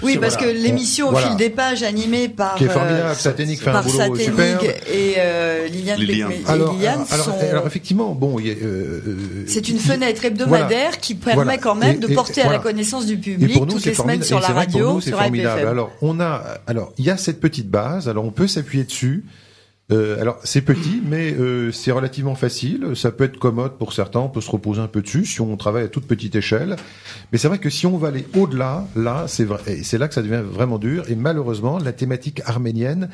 Oui, parce que l'émission au fil des pages animée par qui est formidable, Saténique fait un boulot superbe. Et Liliane. Alors effectivement, bon, c'est une fenêtre hebdomadaire qui permet quand même de porter à la connaissance du public toutes les semaines sur la radio, sur IPFM. Alors il y a cette petite base. Alors on peut s'appuyer dessus. Alors c'est petit, mais c'est relativement facile. Ça peut être commode pour certains. On peut se reposer un peu dessus si on travaille à toute petite échelle. Mais c'est vrai que si on va aller au-delà, là, c'est vrai, et c'est là que ça devient vraiment dur. Et malheureusement, la thématique arménienne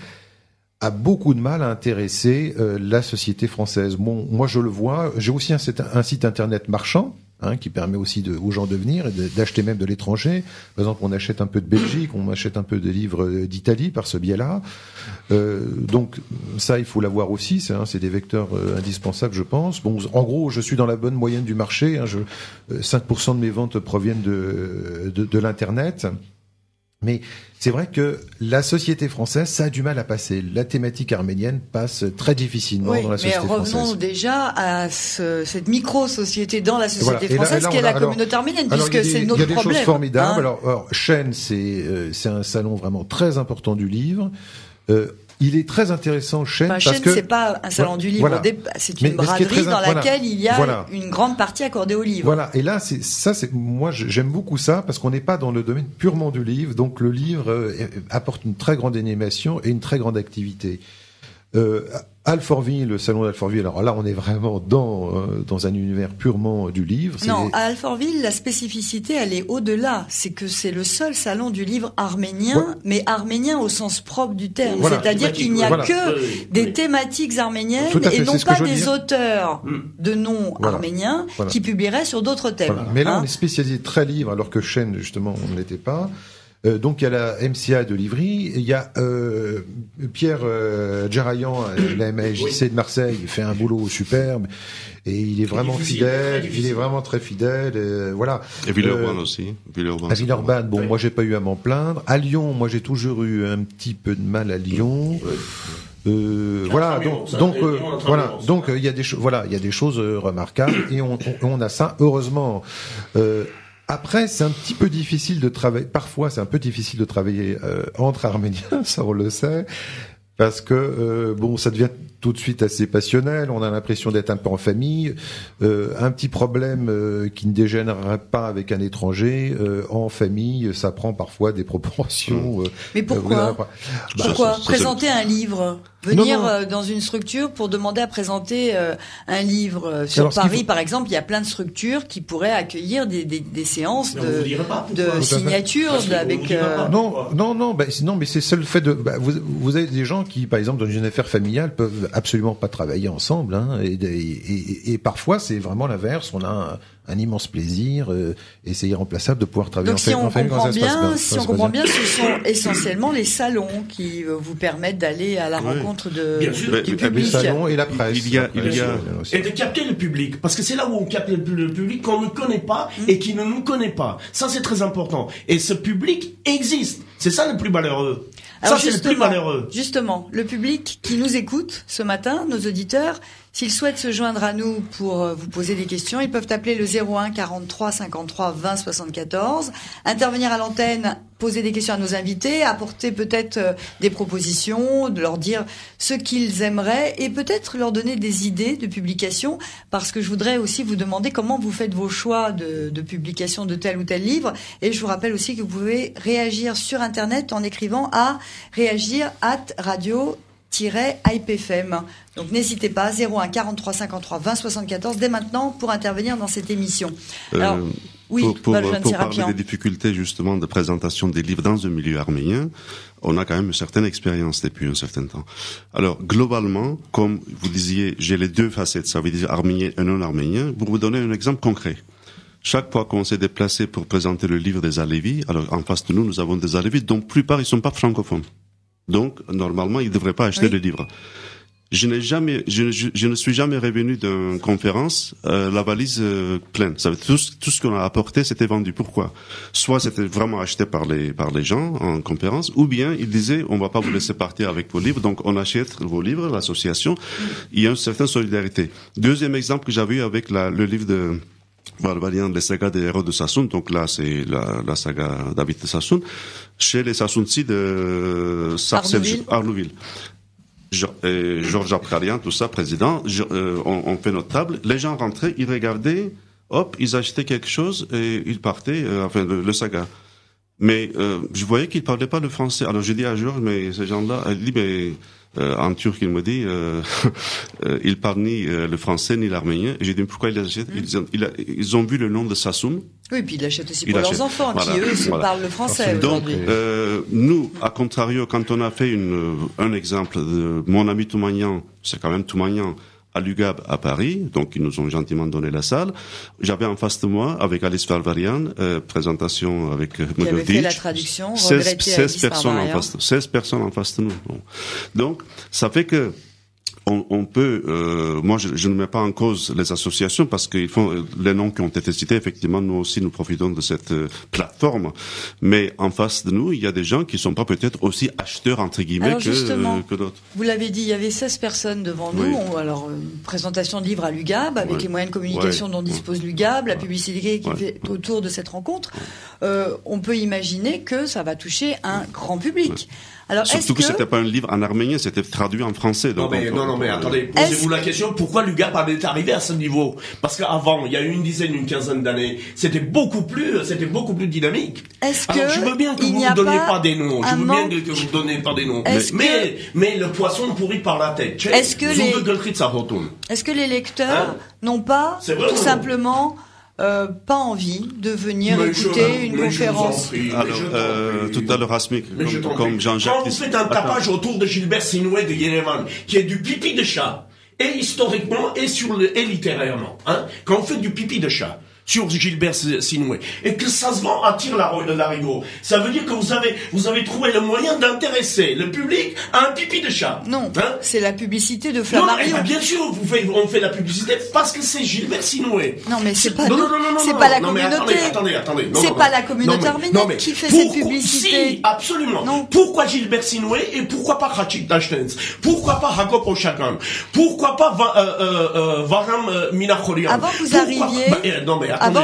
a beaucoup de mal à intéresser la société française. Bon, moi je le vois. J'ai aussi un site internet marchand. Qui permet aussi aux gens de venir et d'acheter même de l'étranger. Par exemple, on achète un peu de Belgique, on achète un peu de livres d'Italie par ce biais-là. Donc ça, il faut l'avoir aussi. C'est des vecteurs indispensables, je pense. Bon, en gros, je suis dans la bonne moyenne du marché. 5% de mes ventes proviennent de l'internet. Mais c'est vrai que la société française, ça a du mal à passer. La thématique arménienne passe très difficilement dans la société française. Mais revenons déjà à cette micro-société dans la société française, qui est la communauté arménienne, puisque c'est notre problème. Il y a des choses formidables. Alors Chêne, c'est un salon vraiment très important du livre. Il est très intéressant, Chêne, parce que c'est pas un salon du livre, c'est une braderie dans laquelle il y a une grande partie accordée au livre. Voilà, et là, moi, j'aime beaucoup ça, parce qu'on n'est pas dans le domaine purement du livre, donc le livre apporte une très grande animation et une très grande activité. Alfortville, le salon d'Alfortville, alors là on est vraiment dans un univers purement du livre. Non, à Alfortville, la spécificité elle est au-delà, c'est que c'est le seul salon du livre arménien, mais arménien au sens propre du terme, c'est-à-dire qu'il n'y a que des thématiques arméniennes et non pas des auteurs de noms arméniens qui publieraient sur d'autres thèmes. Mais là on est spécialisé très livre, alors que Chêne justement on ne l'était pas. Donc il y a la MCA de Livry, il y a Pierre Djarayan, la MAJC de Marseille, il fait un boulot superbe et il est vraiment fidèle, il est vraiment très fidèle, voilà. Et Villeurbanne aussi. À Villeurbanne, bon, moi j'ai pas eu à m'en plaindre. À Lyon, moi j'ai toujours eu un petit peu de mal à Lyon. Voilà, donc il y a des choses, il y a des choses remarquables et on a ça heureusement. Après, c'est un petit peu difficile de travailler. Parfois, c'est un peu difficile de travailler entre Arméniens, ça on le sait, parce que ça devient tout de suite assez passionnel. On a l'impression d'être un peu en famille. Un petit problème qui ne dégénérerait pas avec un étranger en famille, ça prend parfois des proportions. Mais pourquoi présenter un livre? Venir dans une structure pour demander à présenter un livre sur Paris, par exemple, il y a plein de structures qui pourraient accueillir des séances de signature avec. Non, mais c'est ça le fait de. Vous avez des gens qui, par exemple, dans une affaire familiale, peuvent absolument pas travailler ensemble, et parfois c'est vraiment l'inverse. On a un immense plaisir, et c'est irremplaçable de pouvoir travailler en famille. Si on comprend bien, ce sont essentiellement les salons qui vous permettent d'aller à la rencontre du public. Les salons et la presse. Et de capter le public, parce que c'est là où on capte le public qu'on ne connaît pas et qui ne nous connaît pas. Ça, c'est très important. Et ce public existe. C'est ça le plus malheureux. Alors justement, le public qui nous écoute ce matin, nos auditeurs, s'ils souhaitent se joindre à nous pour vous poser des questions, ils peuvent appeler le 01 43 53 20 74, intervenir à l'antenne, poser des questions à nos invités, apporter peut-être des propositions, de leur dire ce qu'ils aimeraient et peut-être leur donner des idées de publication, parce que je voudrais aussi vous demander comment vous faites vos choix de publication de tel ou tel livre. Et je vous rappelle aussi que vous pouvez réagir sur Internet en écrivant à réagir@radio-IPFM. Donc n'hésitez pas, 01 43 53 20 74 dès maintenant pour intervenir dans cette émission. Alors, pour parler des difficultés justement de présentation des livres dans un milieu arménien, on a quand même une certaine expérience depuis un certain temps. Alors globalement, comme vous disiez, j'ai les deux facettes, ça veut dire arménien et non arménien. Pour vous donner un exemple concret. Chaque fois qu'on s'est déplacé pour présenter le livre des Alevis, alors en face de nous, nous avons des Alevis dont la plupart ils sont pas francophones. Donc, normalement, ils ne devraient pas acheter le livre. je ne suis jamais revenu d'une conférence la valise pleine. Ça veut dire tout ce qu'on a apporté c'était vendu. Pourquoi? Soit c'était vraiment acheté par les gens en conférence, ou bien ils disaient on va pas vous laisser partir avec vos livres, donc on achète vos livres, l'association. Il y a une certaine solidarité. Deuxième exemple que j'avais eu avec le livre de Varvarian, les sagas des héros de Sassoon, donc là c'est la saga David de Sassoon, chez les Sassoonci de Arnouville. Georges Abkarian, tout ça, président, on fait notre table, les gens rentraient, ils regardaient, hop, ils achetaient quelque chose et ils partaient, le saga. Mais je voyais qu'ils parlaient pas le français. Alors j'ai dit à Georges, mais ces gens-là, il dit, mais en turc, il me dit, ils parlent ni le français ni l'arménien. Et j'ai dit, pourquoi ils achètent? Ils ont vu le nom de Sassoon. Oui, puis ils l'achètent aussi pour leurs enfants, qui eux parlent le français. Donc, nous, à contrario, quand on a fait un exemple de mon ami Toumanian, c'est quand même Toumanian, à l'UGAB à Paris, donc ils nous ont gentiment donné la salle. J'avais en face de moi, avec Alice Varvarian, présentation avec Qui avait fait la traduction, 16 personnes en face de nous. Bon. Donc, ça fait que on peut, moi je ne mets pas en cause les associations parce qu'ils font les noms qui ont été cités. Effectivement, nous aussi nous profitons de cette plateforme. Mais en face de nous, il y a des gens qui sont pas peut-être aussi acheteurs entre guillemets que d'autres. Vous l'avez dit, il y avait 16 personnes devant nous. Alors une présentation de livre à l'UGAB avec les moyens de communication dont dispose l'UGAB, la publicité qui fait autour de cette rencontre. On peut imaginer que ça va toucher un grand public. Alors, surtout que c'était pas un livre en arménien, c'était traduit en français. Donc non, mais attendez, posez-vous la question, pourquoi l'UGAB est arrivé à ce niveau? Parce qu'avant, il y a une quinzaine d'années, c'était beaucoup plus dynamique. Alors, je veux bien que vous ne donniez pas des noms. Mais le poisson pourrit par la tête. Est-ce que les lecteurs n'ont pas, tout simplement, pas envie de venir écouter une conférence? Alors, tout à l'heure, Asmik, comme Jean-Jacques... Quand vous faites un tapage autour de Gilbert Sinoué de Yerevan, qui est du pipi de chat, et historiquement et littérairement, quand vous faites du pipi de chat sur Gilbert Sinoué, et que ça se vend à tir l'arigot, ça veut dire que vous avez trouvé le moyen d'intéresser le public à un pipi de chat. Non, c'est la publicité de Flammarion. Non, bien sûr, on fait la publicité parce que c'est Gilbert Sinoué. Non, mais c'est pas c'est pas la communauté. Attendez. C'est pas la communauté arménienne qui fait cette publicité. Si, absolument. Non. Pourquoi Gilbert Sinoué et pourquoi pas Rachid Tashtens? Pourquoi pas Hakop Oshakan? Pourquoi pas Varam Minachorian? Avant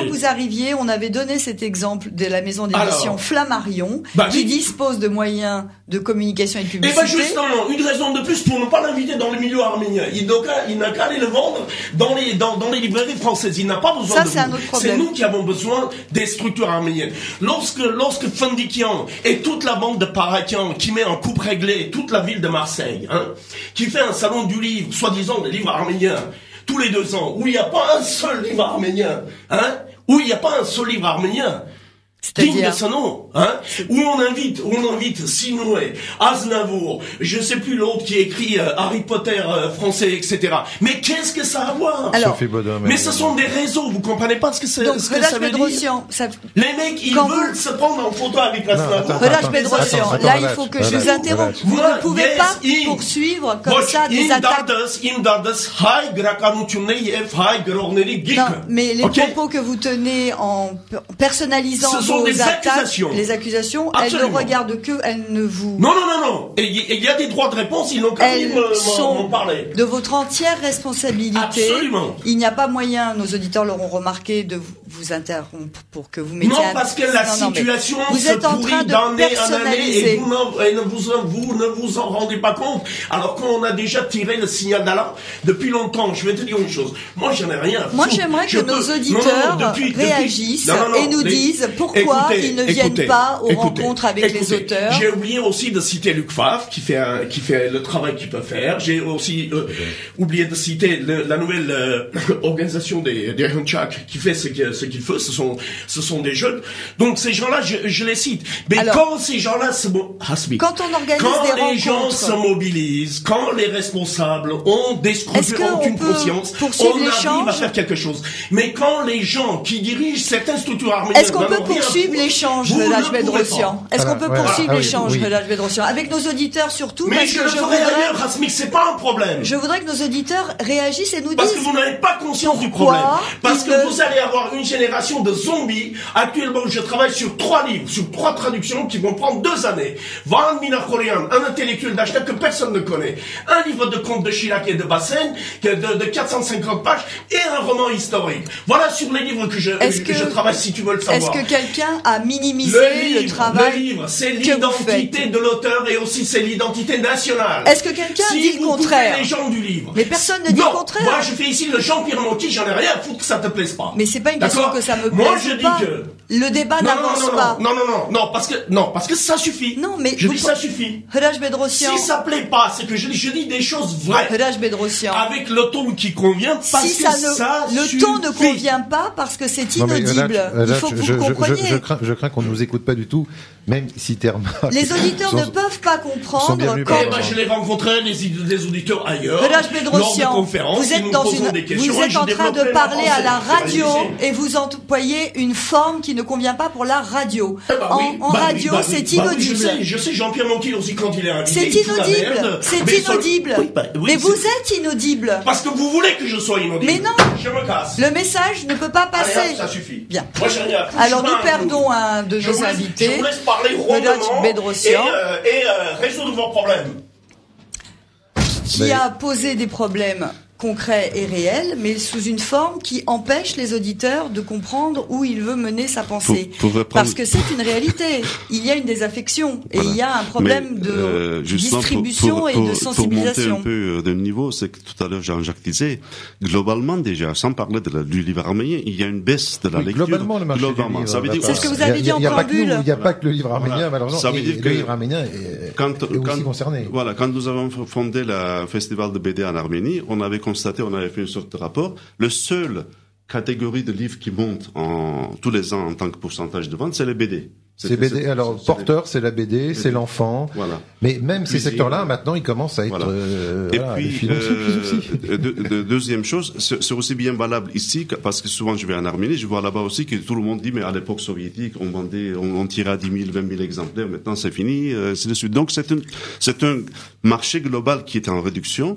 que vous arriviez, on avait donné cet exemple de la maison d'édition Flammarion, qui dispose de moyens de communication et de publicité. Justement, une raison de plus pour ne pas l'inviter dans le milieu arménien. Il n'a qu'à aller le vendre dans les librairies françaises. Il n'a pas besoin de c'est un autre problème. C'est nous qui avons besoin des structures arméniennes. Lorsque Fendikian et toute la bande de Parakian qui met en coupe réglée toute la ville de Marseille, qui fait un salon du livre, soi-disant des livres arméniens, tous les 2 ans, où il n'y a pas un seul livre arménien, digne de son nom, où on invite Sinoué, Aznavour, je sais plus l'autre qui écrit Harry Potter français, etc. Mais qu'est-ce que ça a à voir? Alors, mais ce sont des réseaux, vous comprenez pas ce que ça veut dire? Les mecs, ils veulent se prendre en photo avec Aznavour. Relâche Pedrosian, là il faut que je vous interrompe. Vous ne pouvez pas poursuivre comme ça des attaques. Non, mais les propos que vous tenez en personnalisant des accusations. Les accusations, absolument. Elles ne regardent que, elles ne vous... Non. Et il y a des droits de réponse, ils n'ont qu'à m'en parler. De votre entière responsabilité. Absolument. Il n'y a pas moyen, nos auditeurs l'auront remarqué, de vous interrompre pour que vous mettiez... Non, parce que la situation se pourrit d'année en année et vous ne vous en rendez pas compte. Alors qu'on a déjà tiré le signal d'alarme depuis longtemps. Je vais te dire une chose. Moi, j'en ai rien à foutre. Moi, j'aimerais que nos auditeurs réagissent et nous disent pourquoi ils ne viennent pas aux rencontres avec les auteurs. J'ai oublié aussi de citer Luc Favre, qui fait le travail qu'il peut faire. J'ai aussi oublié de citer la nouvelle organisation des Hunchak, qui fait ce qu'il faut, ce sont des jeunes. Donc ces gens-là, je les cite. Mais alors, quand ces gens-là quand on organise des les rencontres, gens se mobilisent, quand les responsables ont des scrupules, ont une conscience, on arrive à faire quelque chose. Mais quand les gens qui dirigent certaines structures arméniennes... Est-ce qu'on peut poursuivre l'échange, Relâche Bedrossian? Est-ce qu'on peut poursuivre l'échange, Relâche Bedrossian? Avec nos auditeurs surtout, mais parce je que le ferai ailleurs, Rasmik, c'est pas un problème. Je voudrais que nos auditeurs réagissent et nous disent... Parce que vous n'avez pas conscience du problème. Parce que vous allez avoir une génération de zombies. Actuellement, je travaille sur 3 livres, sur 3 traductions qui vont prendre 2 années. Van Minachorian, un intellectuel d'Ashtab que personne ne connaît. Un livre de contes de Chirac et de Bassène, de 450 pages, et un roman historique. Voilà sur les livres que je travaille, si tu veux le savoir. Est-ce que quelqu'un a minimisé le travail? Le livre, c'est l'identité de l'auteur et aussi c'est l'identité nationale. Est-ce que quelqu'un dit le contraire? Les gens du livre. Mais personne ne dit le contraire. Moi, je fais ici le Jean-Pierre Mocky, j'en ai rien à foutre que ça te plaise pas. Mais c'est pas une question que ça me plaise pas. Moi, je dis que le débat n'avance pas. Non, parce que ça suffit. Non, mais je dis ça suffit. Relâche Bedrossian. Si ça plaît pas, c'est que je dis des choses vraies. Relâche Bedrossian. Avec le ton qui convient, parce que ça le ton ne convient pas parce que c'est inaudible. Il faut que vous le compreniez. Je crains qu'on ne nous écoute pas du tout, même si t'es remarqué. Les auditeurs ne peuvent pas comprendre quand... je les rencontrerai, les auditeurs ailleurs. Relâche Bedrossian. Vous êtes en train de parler à la radio et vous employez une forme qui ne convient pas pour la radio. En radio, c'est inaudible. Je sais, Jean-Pierre Mocky aussi quand il est invité. C'est inaudible. Mais vous êtes inaudible. Parce que vous voulez que je sois inaudible. Mais non. Je me casse. Le message ne peut pas passer. Allez, ça suffit. Bien. Moi, j'ai rien à foutre. Alors nous perdons un de nos invités. Je vous laisse parler rondement et résoudre vos problèmes. Qui a posé des problèmes concret et réel, mais sous une forme qui empêche les auditeurs de comprendre où il veut mener sa pensée. Parce que c'est une réalité. Il y a une désaffection et il y a un problème de distribution et de sensibilisation. Pour monter un peu de niveau, c'est que tout à l'heure Jean-Jacques disait, globalement déjà, sans parler du livre arménien, il y a une baisse de la lecture. Globalement, le marché du livre, ça veut dire c'est ce que vous avez dit en préambule. Il n'y a pas que le livre arménien, malheureusement. Ça veut dire que le livre arménien est aussi concerné. Voilà, quand nous avons fondé le festival de BD en Arménie, on avait fait une sorte de rapport. Le seul catégorie de livres qui monte tous les ans en tant que pourcentage de vente, c'est les BD. C'est BD. Alors, porteur, c'est la BD, c'est l'enfant. Voilà. Mais même ces secteurs-là, maintenant, ils commencent à être, et puis, deuxième chose, c'est aussi bien valable ici, parce que souvent je vais en Arménie, je vois là-bas aussi que tout le monde dit, mais à l'époque soviétique, on tirait à 10 000, 20 000 exemplaires, maintenant c'est fini, c'est de suite. Donc c'est un marché global qui est en réduction.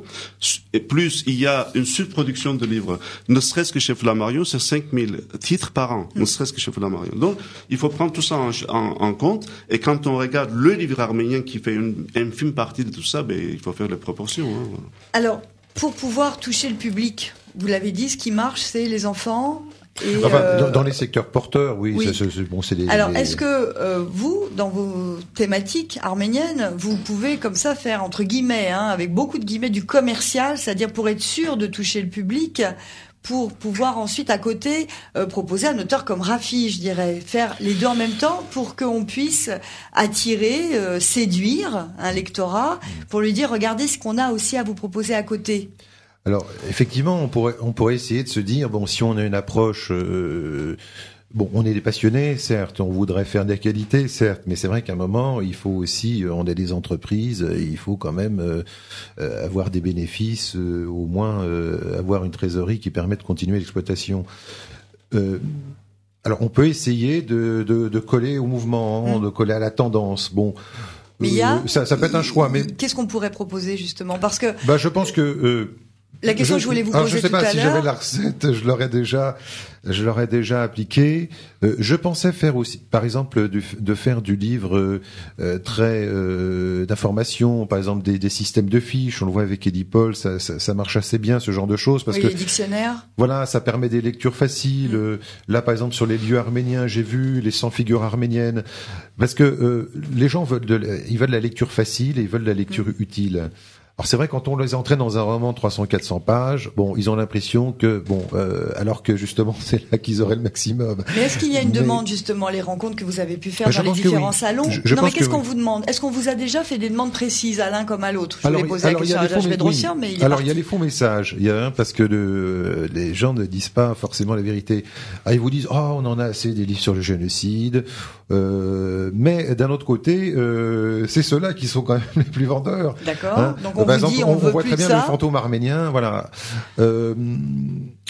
Et plus, il y a une surproduction de livres. Ne serait-ce que chez Flammarion, c'est 5 000 titres par an. Ne serait-ce que chez Flammarion. Donc, il faut prendre tout ça en compte, et quand on regarde le livre arménien qui fait une infime partie de tout ça, il faut faire les proportions. Hein. Alors, pour pouvoir toucher le public, vous l'avez dit, ce qui marche, c'est les enfants. Et dans les secteurs porteurs, oui. Alors, est-ce que vous, dans vos thématiques arméniennes, vous pouvez comme ça faire, entre guillemets, avec beaucoup de guillemets, du commercial, c'est-à-dire pour être sûr de toucher le public, pour pouvoir ensuite à côté proposer un auteur comme Rafi, je dirais, faire les deux en même temps pour qu'on puisse attirer, séduire un lectorat, pour lui dire regardez ce qu'on a aussi à vous proposer à côté. Alors effectivement, on pourrait essayer de se dire si on a une approche on est des passionnés, certes, on voudrait faire de la qualité, certes, mais c'est vrai qu'à un moment, il faut aussi, on a des entreprises, il faut quand même avoir des bénéfices, au moins avoir une trésorerie qui permet de continuer l'exploitation. Alors, on peut essayer de coller au mouvement, de coller à la tendance. Mais ça peut être un choix. Mais qu'est-ce qu'on pourrait proposer justement? Parce que je pense que la question que je voulais vous poser tout à l'heure. Je sais pas si j'avais la recette, je l'aurais déjà appliqué. Je pensais faire aussi, par exemple, de faire du livre très d'information, par exemple des systèmes de fiches. On le voit avec Edipol, ça marche assez bien, ce genre de choses, parce que les dictionnaires. Voilà, ça permet des lectures faciles. Là, par exemple, sur les lieux arméniens, j'ai vu les 100 figures arméniennes, parce que les gens veulent de la lecture facile et ils veulent de la lecture utile. Alors c'est vrai, quand on les entraîne dans un roman de 300-400 pages, bon, ils ont l'impression que, alors que justement c'est là qu'ils auraient le maximum. Mais est-ce qu'il y a une demande justement, les rencontres que vous avez pu faire dans les différents salons? Non, mais qu'est-ce qu'on vous demande? Est-ce qu'on vous a déjà fait des demandes précises à l'un comme à l'autre? Je voulais poser la question à Jacques Bedrossian, mais il y a les faux messages. Il y a parce que les gens ne disent pas forcément la vérité. Ah, ils vous disent, on en a assez des livres sur le génocide. Mais d'un autre côté, c'est ceux-là qui sont quand même les plus vendeurs. D'accord. Hein, donc on vous dit, on veut voit plus très bien de ça. Le fantôme arménien, voilà.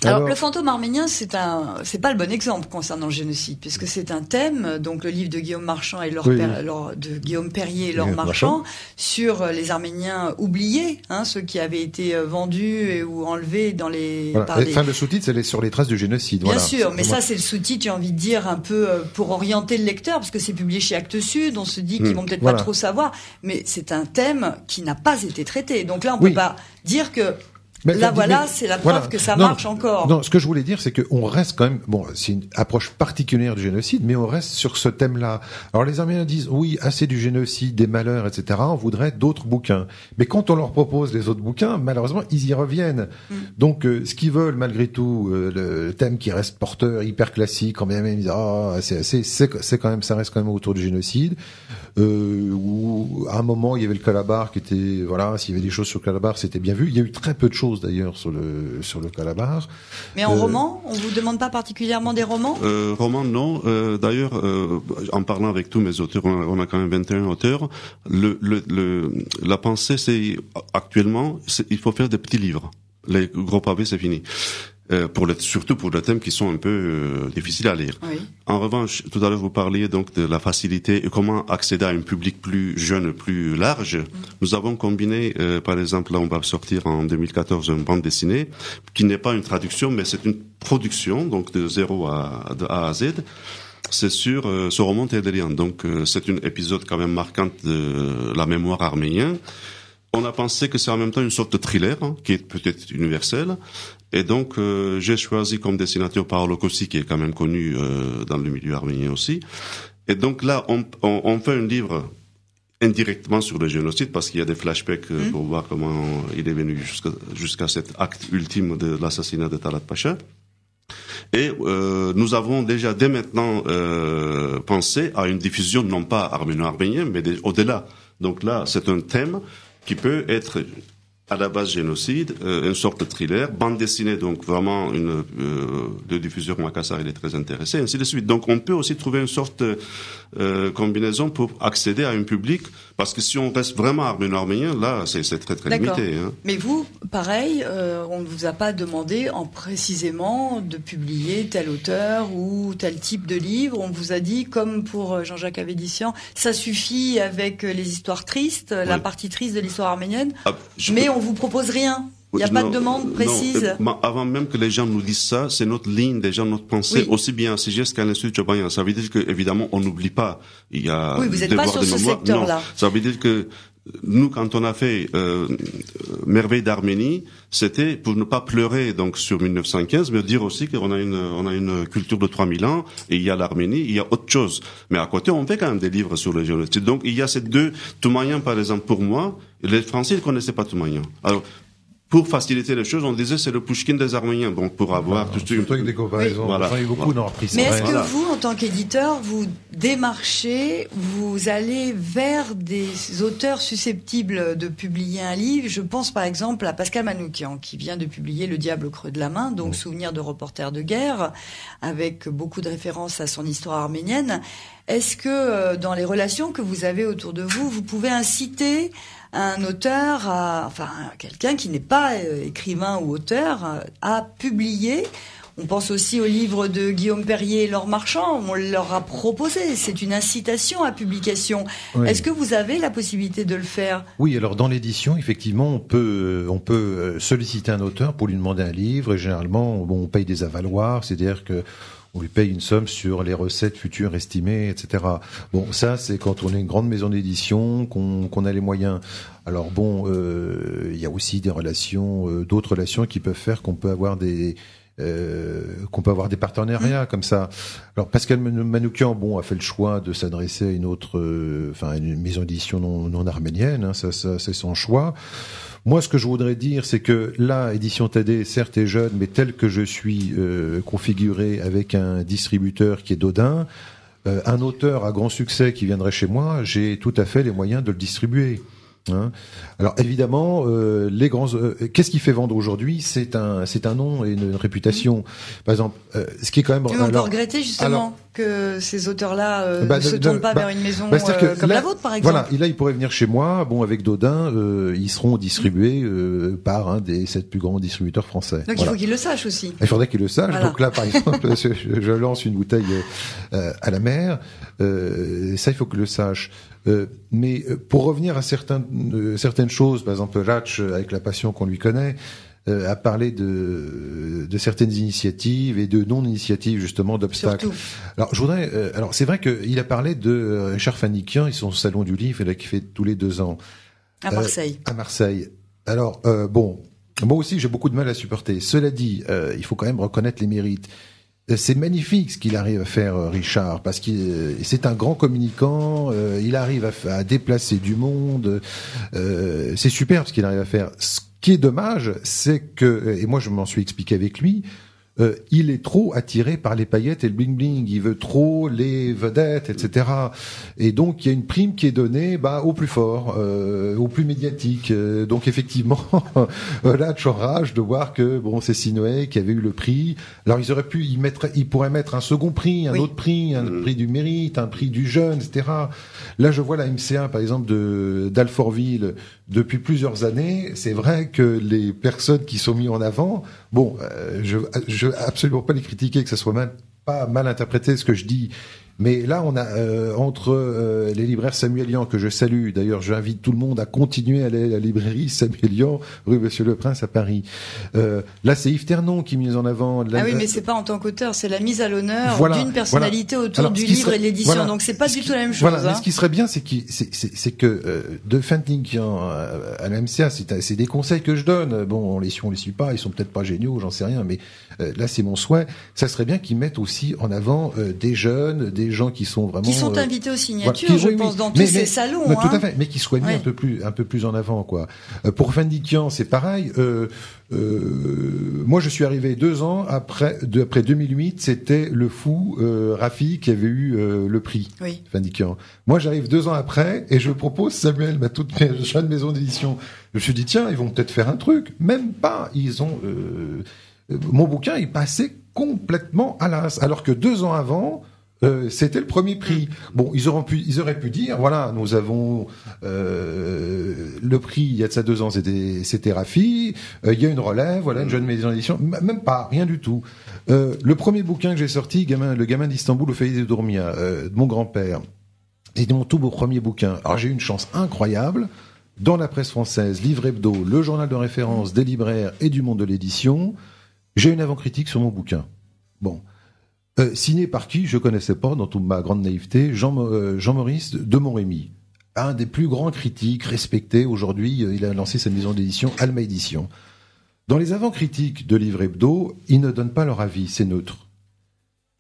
Alors le fantôme arménien, c'est pas le bon exemple concernant le génocide, puisque c'est un thème. Donc le livre de Guillaume Marchand et de Guillaume Perrier et Laure Marchand sur les Arméniens oubliés, ceux qui avaient été vendus ou enlevés dans les. Voilà. Le sous-titre, c'est sur les traces du génocide. Bien sûr, mais ça c'est le sous-titre. J'ai envie de dire un peu pour orienter le lecteur, parce que c'est publié chez Actes Sud. On se dit qu'ils vont peut-être pas trop savoir, mais c'est un thème qui n'a pas été traité. Donc là, on peut pas dire que. C'est la preuve que ça marche encore. Non, ce que je voulais dire, c'est qu'on reste quand même, c'est une approche particulière du génocide, mais on reste sur ce thème-là. Alors les Arméniens disent, oui, assez du génocide, des malheurs, etc., on voudrait d'autres bouquins. Mais quand on leur propose les autres bouquins, malheureusement, ils y reviennent. Donc, ce qu'ils veulent, malgré tout, le thème qui reste porteur, hyper classique, quand même, ils disent, c'est quand même, ça reste quand même autour du génocide. Où, à un moment, il y avait le Calabar qui était, s'il y avait des choses sur le Calabar, c'était bien vu. Il y a eu très peu de choses d'ailleurs sur le Calabar. Mais en roman, on vous demande pas particulièrement des romans? Romans, non. D'ailleurs, en parlant avec tous mes auteurs, on a quand même 21 auteurs. La pensée, c'est actuellement, il faut faire des petits livres. Les gros pavés, c'est fini. Surtout pour les thèmes qui sont un peu difficiles à lire. Oui. En revanche, tout à l'heure vous parliez donc de la facilité et comment accéder à un public plus jeune, plus large. Nous avons combiné, par exemple, là on va sortir en 2014 une bande dessinée qui n'est pas une traduction, mais c'est une production, donc de A à Z. C'est sur ce roman Théodérian. Donc c'est un épisode quand même marquant de la mémoire arménienne. On a pensé que c'est en même temps une sorte de thriller, qui est peut-être universel. Et donc, j'ai choisi comme dessinateur Paolo Cossi, qui est quand même connu dans le milieu arménien aussi. Et donc là, on fait un livre indirectement sur le génocide, parce qu'il y a des flashbacks pour voir comment il est venu jusqu'à cet acte ultime de l'assassinat de Talat Pacha. Et nous avons déjà dès maintenant pensé à une diffusion non pas arméno-arménienne, mais au-delà. Donc là, c'est un thème qui peut être à la base génocide, une sorte de thriller, bande dessinée, donc vraiment de diffuseur Makassar, il est très intéressé, ainsi de suite. Donc on peut aussi trouver une sorte de combinaison pour accéder à un public, parce que si on reste vraiment arméno-arménien, là c'est très très limité. Mais vous, pareil, on ne vous a pas demandé précisément de publier tel auteur ou tel type de livre. On vous a dit, comme pour Jean-Jacques Avédician, ça suffit avec les histoires tristes, la partie triste de l'histoire arménienne, mais on vous propose rien. Il n'y a pas de demande précise. Non, avant même que les gens nous disent ça, c'est notre ligne, déjà notre pensée, aussi bien à CGS qu'à l'Institut Chobanian. Ça veut dire que évidemment on n'oublie pas. Il y a vous n'êtes pas sur ce secteur-là. Non, ça veut dire que nous, quand on a fait Merveille d'Arménie, c'était pour ne pas pleurer donc sur 1915, mais dire aussi qu'on a une culture de 3000 ans, et il y a l'Arménie, il y a autre chose. Mais à côté, on fait quand même des livres sur le génocide. Donc il y a ces deux. Toumaïan, par exemple, pour moi, les Français ne connaissaient pas Toumaïan. Alors, pour faciliter les choses, on disait c'est le Pouchkine des Arméniens, donc pour avoir tout un truc des comparaisons. Voilà. Il y a eu beaucoup d'entreprises. Mais est-ce que vous, en tant qu'éditeur, vous démarchez, vous allez vers des auteurs susceptibles de publier un livre? Je pense par exemple à Pascal Manoukian, qui vient de publier Le Diable au creux de la main, donc Souvenir de reporter de guerre, avec beaucoup de références à son histoire arménienne. Est-ce que dans les relations que vous avez autour de vous, vous pouvez inciter un auteur, quelqu'un qui n'est pas écrivain ou auteur, à publier? On pense aussi au livre de Guillaume Perrier et Laure Marchand, on leur a proposé, c'est une incitation à publication. Oui. Est-ce que vous avez la possibilité de le faire? Oui, alors dans l'édition, effectivement, on peut solliciter un auteur pour lui demander un livre, et généralement, on paye des avaloirs, c'est-à-dire que on lui paye une somme sur les recettes futures estimées, etc. Bon, ça, c'est quand on est une grande maison d'édition, qu'on a les moyens. Alors bon, il y a aussi des relations, d'autres relations qui peuvent faire qu'on peut avoir des qu'on peut avoir des partenariats comme ça. Alors Pascal Manoukian, a fait le choix de s'adresser à une autre, une maison d'édition non arménienne. Hein, ça c'est son choix. Moi, ce que je voudrais dire, c'est que là, Édition Thaddée, certes, est jeune, mais tel que je suis configuré avec un distributeur qui est Dodin, un auteur à grand succès qui viendrait chez moi, j'ai tout à fait les moyens de le distribuer. Hein. Alors évidemment, les grands, qu'est-ce qui fait vendre aujourd'hui ? C'est un nom et une réputation. Par exemple, ce qui est quand même. Mais on peut regretter justement que ces auteurs-là ne se tournent pas vers une maison comme la vôtre, par exemple. Voilà, là ils pourraient venir chez moi. Bon, avec Dodin, ils seront distribués par un des 7 plus grands distributeurs français. Donc il faut qu'ils le sachent aussi. Il faudrait qu'ils le sachent. Voilà. Donc là, par exemple, je lance une bouteille à la mer. Ça, il faut qu'ils le sachent. Mais pour revenir à certaines choses, par exemple Ratch, avec la passion qu'on lui connaît, a parlé de certaines initiatives et de non-initiatives justement d'obstacles. Surtout. Alors je voudrais, alors c'est vrai qu'il a parlé de Richard Fannikian et son salon du livre qui fait tous les 2 ans à Marseille. À Marseille. Alors moi aussi j'ai beaucoup de mal à supporter. Cela dit, il faut quand même reconnaître les mérites. C'est magnifique ce qu'il arrive à faire, Richard, parce que c'est un grand communicant. Il arrive à déplacer du monde. C'est superbe ce qu'il arrive à faire. Ce qui est dommage, c'est que, et moi je m'en suis expliqué avec lui, il est trop attiré par les paillettes et le bling bling. Il veut trop les vedettes, etc. Et donc il y a une prime qui est donnée, au plus fort, au plus médiatique. Donc effectivement, là, je enrage de voir que c'est Sinoé qui avait eu le prix. Alors ils pourraient mettre un second prix, un autre prix, un prix du mérite, un prix du jeune, etc. Là, je vois la MCA par exemple d'Alfortville depuis plusieurs années. C'est vrai que les personnes qui sont mises en avant, je veux absolument pas les critiquer, que ça soit pas mal interprété ce que je dis, mais là on a entre les libraires Samuelian, que je salue, d'ailleurs j'invite tout le monde à continuer à aller à la librairie Samuelian rue Monsieur le Prince à Paris. Là c'est Yves Ternon qui mise en avant oui, mais c'est pas en tant qu'auteur, c'est la mise à l'honneur d'une personnalité autour du livre et de l'édition, donc c'est pas du tout la même chose. Mais ce qui serait bien, c'est que de Fannikian à la MCA, c'est des conseils que je donne. On les suit pas, ils sont peut-être pas géniaux, j'en sais rien, mais là c'est mon souhait. Ça serait bien qu'ils mettent aussi en avant des jeunes, des gens qui sont vraiment invités aux signatures, je pense, dans tous ces salons. Tout à fait, mais qui soient mis un peu plus en avant, quoi. Pour Fannikian, c'est pareil. Moi, je suis arrivé 2 ans après 2008. C'était le fou Rafi qui avait eu le prix. Oui. Fannikian. Moi, j'arrive 2 ans après et je propose Samuel, ma toute jeune maison d'édition. Je me suis dit tiens, ils vont peut-être faire un truc. Même pas. Ils ont mon bouquin est passé complètement à l'as, alors que 2 ans avant. C'était le premier prix. Ils auraient pu dire, voilà, nous avons le prix il y a de ça 2 ans, c'était Rafi. Il y a une relève, voilà, une jeune maison d'édition. Même pas, rien du tout. Le premier bouquin que j'ai sorti, le gamin d'Istanbul au foyer de Dourmia, de mon grand-père, c'était mon tout beau premier bouquin. Alors j'ai eu une chance incroyable. Dans la presse française, Livre Hebdo, le journal de référence des libraires et du monde de l'édition, j'ai une avant-critique sur mon bouquin. Signé par qui je connaissais pas, dans toute ma grande naïveté, Jean-Maurice de Montrémy, un des plus grands critiques respectés aujourd'hui. Il a lancé sa maison d'édition Alma Édition. Dans les avant-critiques de Livre Hebdo, ils ne donnent pas leur avis, c'est neutre.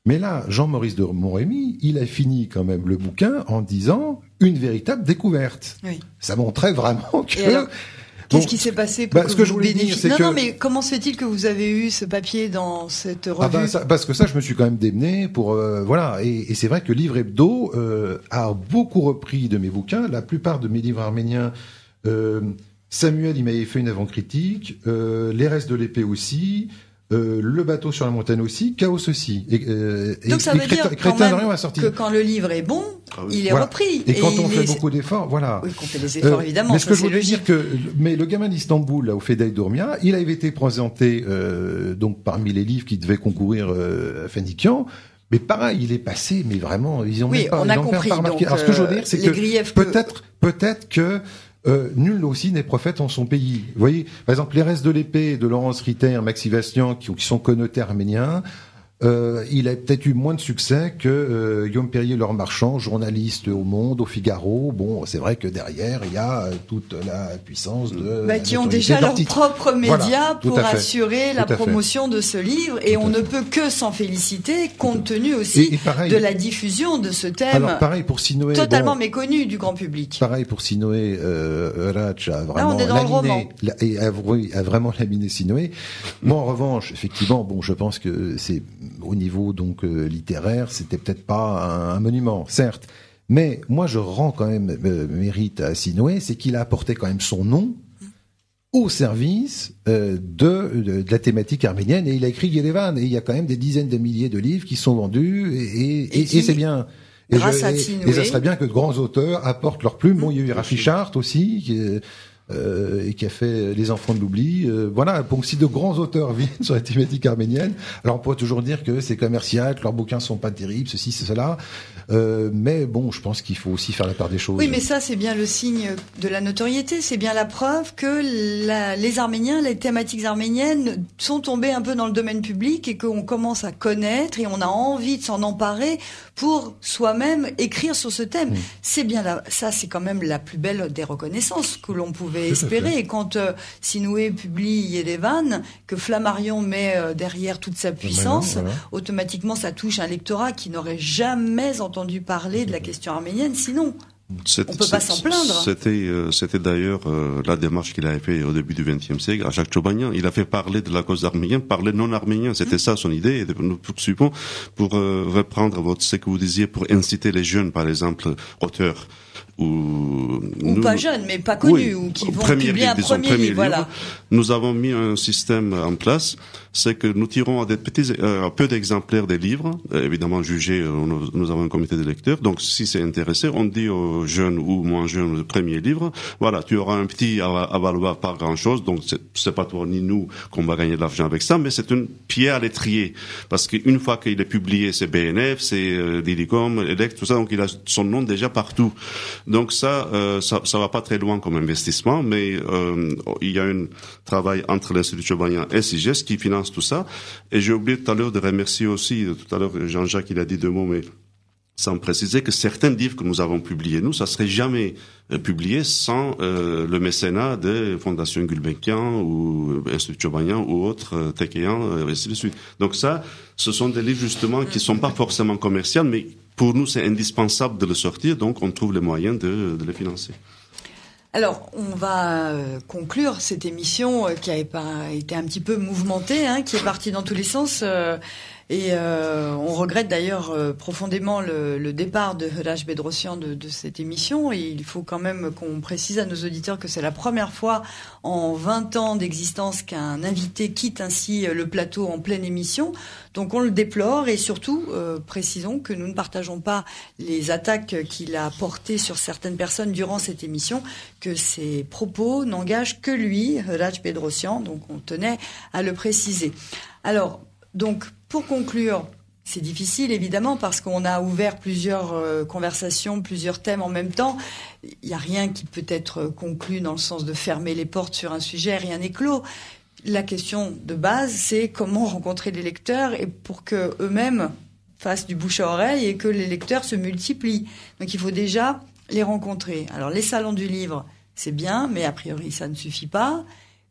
Mais là, Jean-Maurice de Montrémy, il a fini quand même le bouquin en disant une véritable découverte. Oui. Ça montrait vraiment que... Qu'est-ce qui s'est passé pour que je vous bénéficiez ? Non, mais comment se fait-il que vous avez eu ce papier dans cette revue ? Parce que ça, je me suis quand même démené pour voilà. Et c'est vrai que Livre Hebdo a beaucoup repris de mes bouquins. La plupart de mes livres arméniens, Samuel, il m'avait fait une avant-critique. Les restes de l'épée aussi. Le bateau sur la montagne aussi, Chaos aussi. Donc ça veut dire quand même que quand le livre est bon, il est repris. Et quand on fait beaucoup d'efforts, voilà. Oui, qu'on fait des efforts, évidemment. Mais ce que je veux dire mais le gamin d'Istanbul, là, au Fedai Dourmia, il avait été présenté, donc, parmi les livres qui devaient concourir à Fannikian. Mais pareil, il est passé, mais vraiment, ils ont on a compris. Donc, alors, ce que je veux dire, c'est que peut-être que nul aussi n'est prophète en son pays. Vous voyez, par exemple, les restes de l'épée de Laurence Ritter, Maxi Vassian, qui sont connotés arméniens, il a peut-être eu moins de succès que Guillaume Perrier-Laure Marchand, journaliste au Monde, au Figaro. Bon, c'est vrai que derrière, il y a toute la puissance de... qui ont déjà leurs propres médias pour assurer la promotion de ce livre. Et on ne peut que s'en féliciter, compte tenu aussi de la diffusion de ce thème. Alors, pareil pour Sinoé, totalement méconnu du grand public. Pareil pour Sinoé, Hratch a vraiment a vraiment laminé Sinoé. Moi, en revanche, effectivement, je pense que c'est au niveau donc littéraire, c'était peut-être pas un monument, certes, mais moi je rends quand même mérite à Sinoé, c'est qu'il a apporté quand même son nom au service de la thématique arménienne, et il a écrit Yerevan, et il y a quand même des dizaines de milliers de livres qui sont vendus, et c'est bien. Grâce à Sinoé. Et ça serait bien que de grands auteurs apportent leur plume. Bon, il y a eu Rafi Chart aussi, et qui a fait Les Enfants de l'oubli. Voilà, donc si de grands auteurs viennent sur la thématique arménienne, alors on pourrait toujours dire que c'est commercial, que leurs bouquins sont pas terribles, ceci, c'est cela. Mais bon, je pense qu'il faut aussi faire la part des choses. Oui, mais ça, c'est bien le signe de la notoriété. C'est bien la preuve que les Arméniens, les thématiques arméniennes sont tombées un peu dans le domaine public et qu'on commence à connaître et on a envie de s'en emparer pour soi-même écrire sur ce thème. C'est bien ça, c'est quand même la plus belle des reconnaissances que l'on pouvait espérer. Et quand Sinoé publie Yerevan, que Flammarion met derrière toute sa puissance, automatiquement ça touche un lectorat qui n'aurait jamais entendu parler de la question arménienne, sinon on peut pas s'en plaindre. C'était d'ailleurs la démarche qu'il avait fait au début du XXe siècle à Jacques Chobanian. Il a fait parler de la cause arménienne, parler non-arménien. C'était ça son idée. Et nous poursuivons pour reprendre ce que vous disiez, pour inciter les jeunes, par exemple, auteurs. Ou pas jeunes, mais pas connus, ou qui vont publier un premier livre. Voilà. Nous avons mis un système en place, c'est que nous tirons à des peu d'exemplaires des livres, évidemment jugés, nous avons un comité de lecteurs, donc si c'est intéressé, on dit aux jeunes ou moins jeunes le premier livre, voilà, tu auras un petit à valoir pas grand chose, donc c'est pas toi ni nous qu'on va gagner de l'argent avec ça, mais c'est une pierre à l'étrier, parce qu'une fois qu'il est publié, c'est BNF, c'est Didicom, Elect, tout ça, donc il a son nom déjà partout. Donc ça va pas très loin comme investissement, mais il y a un travail entre l'Institut Chobanian et SIGES qui finance tout ça. Et j'ai oublié tout à l'heure de remercier aussi, tout à l'heure Jean-Jacques il a dit 2 mots, mais sans préciser que certains livres que nous avons publiés, nous, ça serait jamais publié sans le mécénat des fondations Gulbenkian ou Institut Chobanian ou autres, Tekeyan, et ainsi de suite. Donc ça, ce sont des livres justement qui sont pas forcément commerciaux, mais pour nous, c'est indispensable de le sortir, donc on trouve les moyens de les financer. Alors, on va conclure cette émission qui a été un petit peu mouvementée, qui est partie dans tous les sens. Et on regrette d'ailleurs profondément le départ de Hratch Bedrosian de cette émission. Et il faut quand même qu'on précise à nos auditeurs que c'est la première fois en 20 ans d'existence qu'un invité quitte ainsi le plateau en pleine émission. Donc on le déplore et surtout précisons que nous ne partageons pas les attaques qu'il a portées sur certaines personnes durant cette émission, que ses propos n'engagent que lui, Hratch Bedrosian. Donc on tenait à le préciser. Alors, donc, pour conclure, c'est difficile évidemment parce qu'on a ouvert plusieurs conversations, plusieurs thèmes en même temps. Il n'y a rien qui peut être conclu dans le sens de fermer les portes sur un sujet, rien n'est clos. La question de base, c'est comment rencontrer les lecteurs et pour que eux-mêmes fassent du bouche à oreille et que les lecteurs se multiplient. Donc il faut déjà les rencontrer. Alors les salons du livre, c'est bien, mais a priori ça ne suffit pas.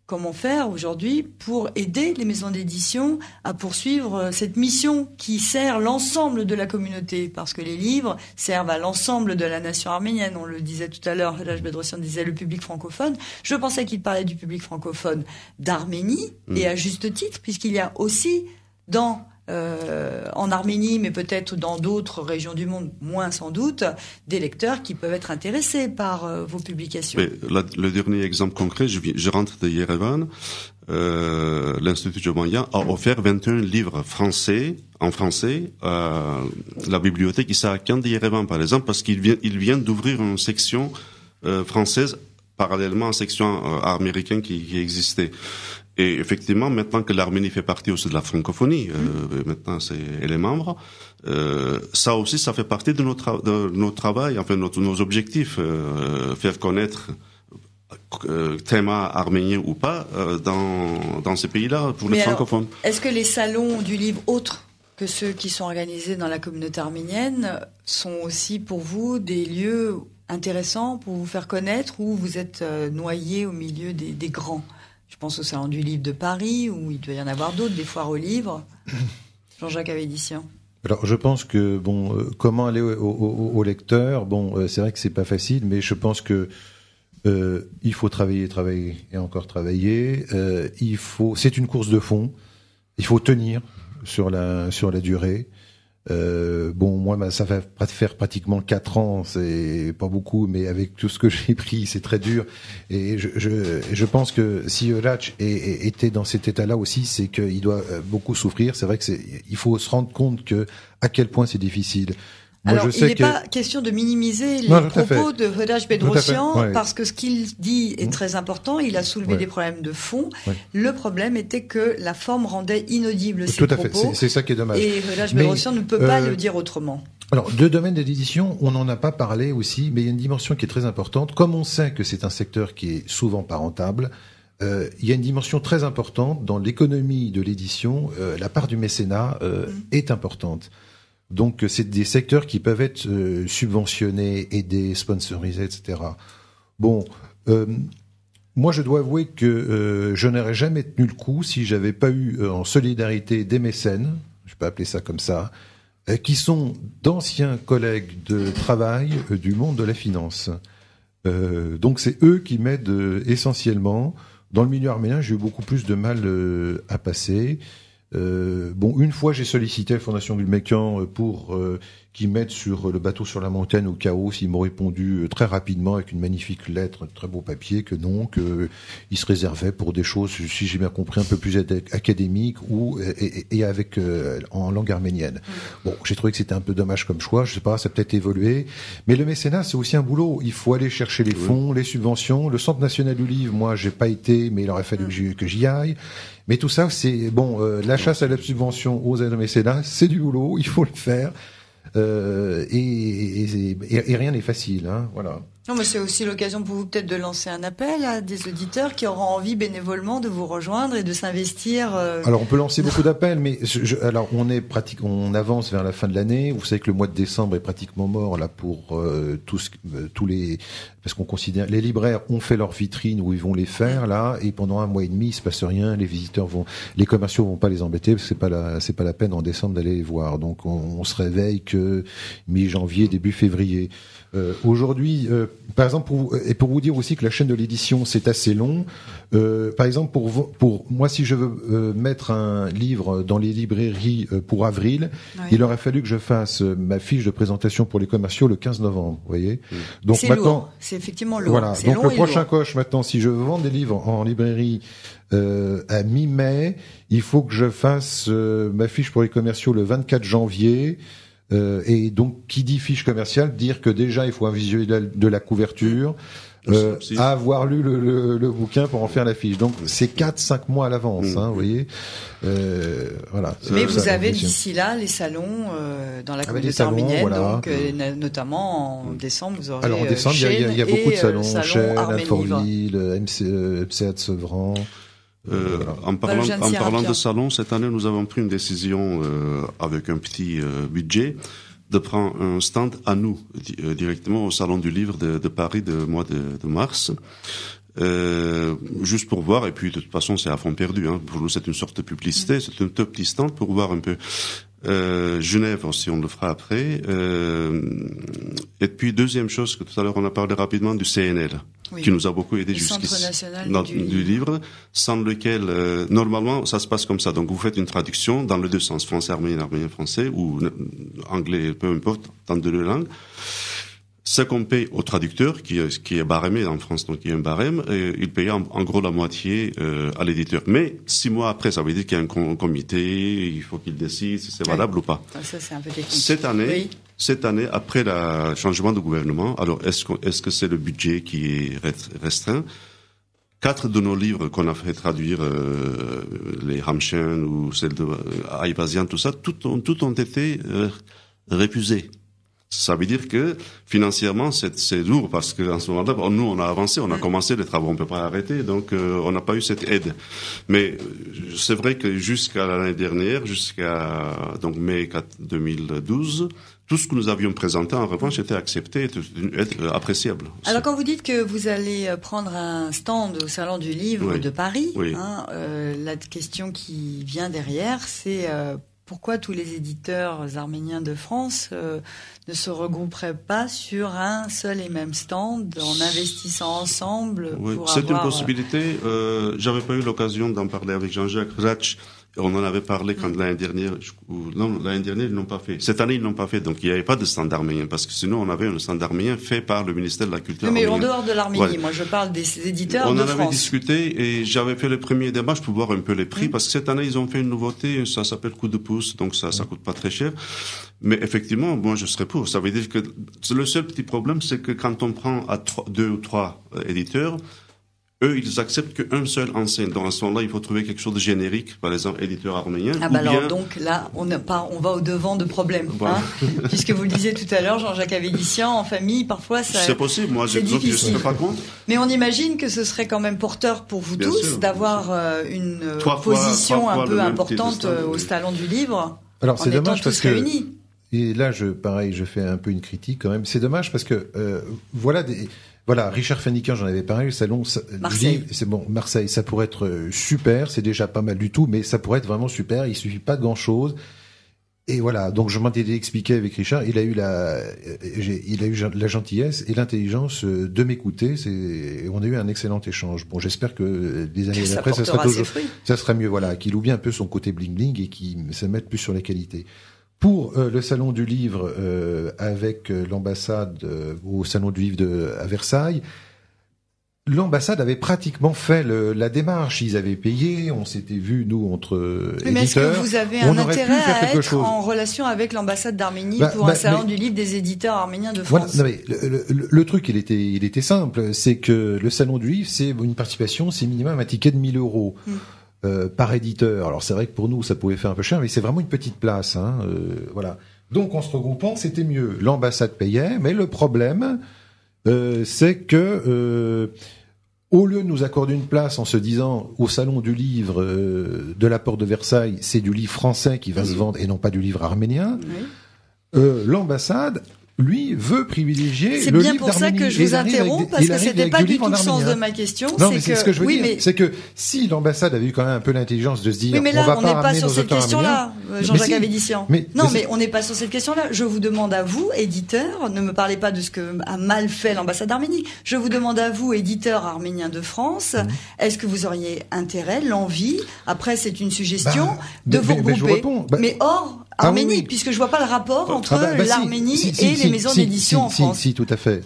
Comment faire aujourd'hui pour aider les maisons d'édition à poursuivre cette mission qui sert l'ensemble de la communauté? Parce que les livres servent à l'ensemble de la nation arménienne. On le disait tout à l'heure, Hratch Bedrosian disait le public francophone. Je pensais qu'il parlait du public francophone d'Arménie, et à juste titre, puisqu'il y a aussi en Arménie, mais peut-être dans d'autres régions du monde, moins sans doute, des lecteurs qui peuvent être intéressés par vos publications. Mais le dernier exemple concret, je rentre de Yerevan, l'Institut Chobanian a offert 21 livres en français à la bibliothèque Issa Hakian de Yerevan, par exemple, parce qu'il vient d'ouvrir une section française parallèlement à la section américaine qui existait. Et effectivement, maintenant que l'Arménie fait partie aussi de la francophonie, maintenant elle est membre, ça aussi, ça fait partie de notre travail, enfin nos objectifs, faire connaître thème arménien ou pas dans ces pays-là pour les francophones. Est-ce que les salons du livre autres que ceux qui sont organisés dans la communauté arménienne sont aussi pour vous des lieux intéressants pour vous faire connaître, ou vous êtes noyé au milieu des grands? Je pense au Salon du Livre de Paris, où il doit y en avoir d'autres, des foires aux livres. Jean-Jacques Avédician. Alors, je pense que, comment aller au lecteur? C'est vrai que c'est pas facile, mais je pense que il faut travailler et encore travailler. C'est une course de fond. Il faut tenir sur la durée. Moi, ça va faire pratiquement 4 ans, c'est pas beaucoup, mais avec tout ce que j'ai pris, c'est très dur. Et je pense que si Hrač était dans cet état-là aussi, c'est qu'il doit beaucoup souffrir. C'est vrai que il faut se rendre compte à quel point c'est difficile. Moi, alors, il n'est pas question de minimiser les propos de Hrač Bedrosian, parce que ce qu'il dit est très important. Il a soulevé des problèmes de fond. Le problème était que la forme rendait inaudible ses propos. Tout à fait, c'est ça qui est dommage. Et Hrač Bedrosian ne peut pas le dire autrement. Alors, de domaine de l'édition, on n'en a pas parlé aussi, mais il y a une dimension qui est très importante. Comme on sait que c'est un secteur qui est souvent pas rentable, il y a une dimension très importante dans l'économie de l'édition. La part du mécénat est importante. Donc, c'est des secteurs qui peuvent être subventionnés, aidés, sponsorisés, etc. Moi, je dois avouer que je n'aurais jamais tenu le coup si j'avais pas eu en solidarité des mécènes, je peux appeler ça comme ça, qui sont d'anciens collègues de travail du monde de la finance. Donc, c'est eux qui m'aident essentiellement. Dans le milieu arménien, j'ai eu beaucoup plus de mal à passer. Une fois j'ai sollicité la Fondation Gulbenkian pour qu'ils m'aident sur le bateau sur la montagne au Chaos. Ils m'ont répondu très rapidement avec une magnifique lettre, un très beau papier, que non, que ils se réservaient pour des choses, si j'ai bien compris, un peu plus académiques et avec en langue arménienne. J'ai trouvé que c'était un peu dommage comme choix. Je sais pas, ça a peut-être évolué, mais le mécénat c'est aussi un boulot. Il faut aller chercher les fonds, les subventions. Le Centre national du livre, moi j'ai pas été, mais il aurait fallu que j'y aille. Mais tout ça, c'est la chasse à la subvention aux aides au mécénat, c'est du boulot, il faut le faire. Et rien n'est facile, hein, voilà. Non, mais c'est aussi l'occasion pour vous peut-être de lancer un appel à des auditeurs qui auront envie bénévolement de vous rejoindre et de s'investir. Alors on peut lancer beaucoup d'appels, mais on avance vers la fin de l'année. Vous savez que le mois de décembre est pratiquement mort là pour tous les, parce qu'on considère les libraires ont fait leurs vitrines où ils vont les faire là, et pendant un mois et demi il se passe rien. Les commerciaux vont pas les embêter parce que c'est pas la peine en décembre d'aller les voir. Donc on se réveille que mi-janvier, début février. Aujourd'hui, par exemple, pour vous dire aussi que la chaîne de l'édition c'est assez long. Par exemple, pour moi, si je veux mettre un livre dans les librairies pour avril, il aurait fallu que je fasse ma fiche de présentation pour les commerciaux le 15 novembre. Vous voyez. Donc c'est maintenant, lourd. C'est effectivement lourd. Voilà. Donc le prochain coche maintenant, si je veux vendre des livres en librairie à mi-mai, il faut que je fasse ma fiche pour les commerciaux le 24 janvier. Et donc, qui dit fiche commerciale, dire que déjà il faut un visuel de la couverture, avoir lu le bouquin pour en faire la fiche. Donc, c'est 4-5 mois à l'avance, vous voyez. Voilà. Mais vous avez d'ici là les salons dans la communauté arménienne, voilà. Donc notamment en décembre, vous aurez. Alors en décembre, il y a beaucoup de salons, Chênes, Infortville, MCA de Sevran. En parlant de salon, cette année, nous avons pris une décision avec un petit budget de prendre un stand à nous directement au salon du livre de Paris de mois de mars. Juste pour voir, et puis de toute façon c'est à fond perdu, hein. Pour nous c'est une sorte de publicité, c'est un tout petit stand pour voir un peu. Genève aussi, on le fera après. Et puis deuxième chose, que tout à l'heure on a parlé rapidement du CNL, qui nous a beaucoup aidé jusqu'ici du livre, sans lequel normalement ça se passe comme ça. Donc vous faites une traduction dans les deux sens, français arménien, arménien français, ou anglais, peu importe, dans deux langues. Ce qu'on paye au traducteur, qui est barémé en France, donc il y a un barème, il paye en gros la moitié à l'éditeur. Mais 6 mois après, ça veut dire qu'il y a un comité, il faut qu'il décide si c'est valable ou pas. Ça, c'est un peu technique. Cette année, après le changement de gouvernement, alors est-ce que c'est le budget qui est restreint? 4 de nos livres qu'on a fait traduire, les Ramchen ou celle de Aïbazian, tout ça, tout ont été refusés. Ça veut dire que financièrement c'est lourd parce que en ce moment-là, nous on a avancé, on a commencé les travaux, on peut pas arrêter, donc on n'a pas eu cette aide. Mais c'est vrai que jusqu'à l'année dernière, jusqu'à donc mai 2012, tout ce que nous avions présenté en revanche était accepté, était une aide appréciable. Alors quand vous dites que vous allez prendre un stand au Salon du Livre de Paris, la question qui vient derrière, c'est pourquoi tous les éditeurs arméniens de France ne se regrouperaient pas sur un seul et même stand en investissant ensemble pour c'est une possibilité. J'avais pas eu l'occasion d'en parler avec Jean-Jacques Ratch. On en avait parlé quand l'année dernière, ils n'ont pas fait. Cette année, ils n'ont pas fait. Donc, il n'y avait pas de stand arménien. Parce que sinon, on avait un stand arménien fait par le ministère de la Culture mais arménienne. En dehors de l'Arménie, moi, je parle des éditeurs de France. On en avait discuté et j'avais fait le premier démarche pour voir un peu les prix. Parce que cette année, ils ont fait une nouveauté, ça s'appelle coup de pouce. Donc, ça coûte pas très cher. Mais effectivement, moi, je serais pour. Ça veut dire que le seul petit problème, c'est que quand on prend à 2 ou 3 éditeurs, eux, ils acceptent qu'un seul enseigne. Donc, à ce moment-là, il faut trouver quelque chose de générique, par exemple, éditeur arménien. Alors, donc, là, on va au devant de problèmes. Voilà. Puisque vous le disiez tout à l'heure, Jean-Jacques Avédician, en famille, parfois, c'est possible. Moi, je ne serais pas contre. Mais on imagine que ce serait quand même porteur pour vous tous d'avoir une position un peu importante au Salon du Livre. Alors, c'est dommage parce que... Et là, je fais un peu une critique quand même. C'est dommage parce que, voilà, Richard Fennican, j'en avais parlé, le salon Marseille. du livre, c'est bon, Marseille, ça pourrait être super, c'est déjà pas mal du tout, mais ça pourrait être vraiment super, il suffit pas de grand chose. Et voilà, donc je m'en étais expliqué avec Richard, il a eu la gentillesse et l'intelligence de m'écouter, on a eu un excellent échange. Bon, j'espère que des années après, ça sera mieux, voilà, qu'il oublie un peu son côté bling bling et qu'il se mette plus sur la qualité. Pour le Salon du Livre avec l'ambassade au Salon du Livre à Versailles, l'ambassade avait pratiquement fait la démarche. Ils avaient payé, on s'était vu, nous, entre éditeurs. Mais est-ce que vous avez un intérêt à être en relation avec l'ambassade d'Arménie pour un Salon du Livre des éditeurs arméniens de France? Voilà, non, mais le truc, il était simple. C'est que le Salon du Livre, c'est une participation, c'est minimum un ticket de 1 000 euros. Par éditeur. Alors c'est vrai que pour nous ça pouvait faire un peu cher, mais c'est vraiment une petite place, voilà. Donc en se regroupant c'était mieux. L'ambassade payait, mais le problème c'est que au lieu de nous accorder une place en se disant au Salon du Livre de la Porte de Versailles, c'est du livre français qui va se vendre et non pas du livre arménien, l'ambassade lui veut privilégier le livre d'Arménie. C'est bien pour ça que je vous interromps, parce que c'était pas du tout le sens de ma question. Non, mais c'est ce que je veux dire. C'est que si l'ambassade avait eu quand même un peu l'intelligence de se dire, mais là, on n'est pas sur cette question-là, Jean-Jacques Avédician. Non, mais on n'est pas sur cette question-là. Je vous demande à vous, éditeur, ne me parlez pas de ce que a mal fait l'ambassade d'Arménie. Je vous demande à vous, éditeur arménien de France, est-ce que vous auriez intérêt, l'envie, après c'est une suggestion, de vous regrouper, mais hors Arménie, puisque je vois pas le rapport entre l'Arménie et les maisons d'édition en France. Si, tout à fait.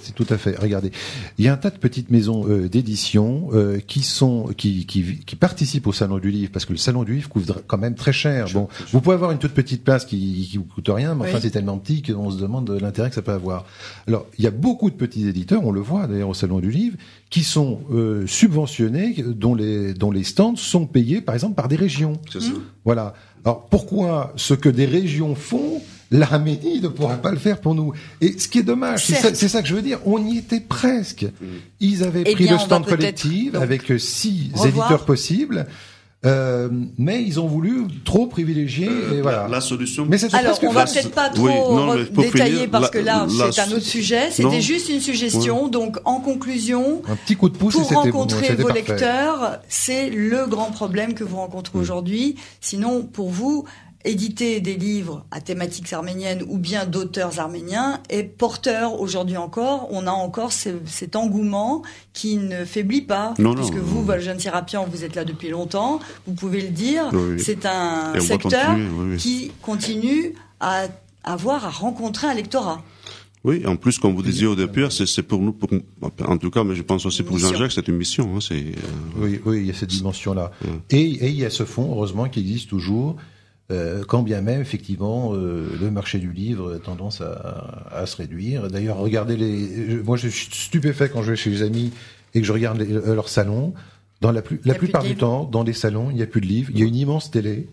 Regardez, il y a un tas de petites maisons d'édition qui participent au Salon du Livre, parce que le Salon du Livre coûte quand même très cher. Bon, vous pouvez avoir une toute petite place qui vous coûte rien, mais enfin c'est tellement petit qu'on se demande l'intérêt que ça peut avoir. Alors, il y a beaucoup de petits éditeurs, on le voit d'ailleurs au Salon du Livre, qui sont subventionnés, dont les stands sont payés, par exemple, par des régions. C'est ça. Voilà. Alors pourquoi ce que des régions font, l'Arménie ne pourra pas le faire pour nous? Et ce qui est dommage, c'est ça que je veux dire, on y était presque. Ils avaient pris le stand collectif avec 6 éditeurs possibles. Mais ils ont voulu trop privilégier et voilà. La solution. Mais alors on va peut-être pas trop détailler parce que là c'est un autre sujet. C'était juste une suggestion. Donc en conclusion, un petit coup de pouce pour rencontrer vos parfait. Lecteurs, c'est le grand problème que vous rencontrez aujourd'hui. Sinon, pour vous, éditer des livres à thématiques arméniennes ou bien d'auteurs arméniens est porteur aujourd'hui encore. On a encore cet engouement qui ne faiblit pas, puisque vous, Wolfgang Serapian, vous êtes là depuis longtemps, vous pouvez le dire. C'est un secteur qui continue à rencontrer un lectorat. Oui, en plus, comme vous disiez au départ, c'est pour nous, en tout cas, mais je pense aussi pour Jean-Jacques, c'est une mission. Oui, il y a cette dimension-là. Et il y a ce fonds, heureusement, qui existe toujours. Quand bien même, effectivement, le marché du livre a tendance à se réduire. D'ailleurs, regardez moi je suis stupéfait quand je vais chez les amis et que je regarde leur salon. La plupart du temps, dans les salons, il n'y a plus de livres. Il y a une immense télé,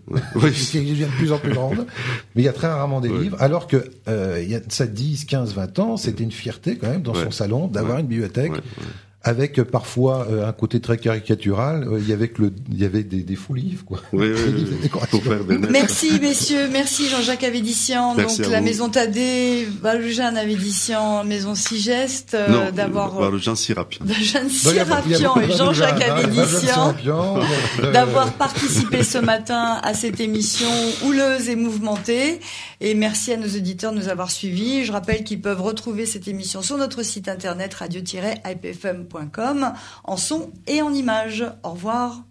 qui devient de plus en plus grande, mais il y a très rarement des livres. Alors que il y a ça 10, 15, 20 ans, c'était une fierté quand même dans son salon d'avoir une bibliothèque. Avec parfois un côté très caricatural, il y avait des faux livres, quoi. Merci messieurs, merci Jean-Jacques Avédician, donc la Maison Thaddée, Valoujan Avédician, Maison Sigeste, d'avoir Valoujan Sirapian et Jean-Jacques Avédician, d'avoir participé ce matin à cette émission houleuse et mouvementée. Et merci à nos auditeurs de nous avoir suivis. Je rappelle qu'ils peuvent retrouver cette émission sur notre site internet radio-ipfm.com en son et en images. Au revoir.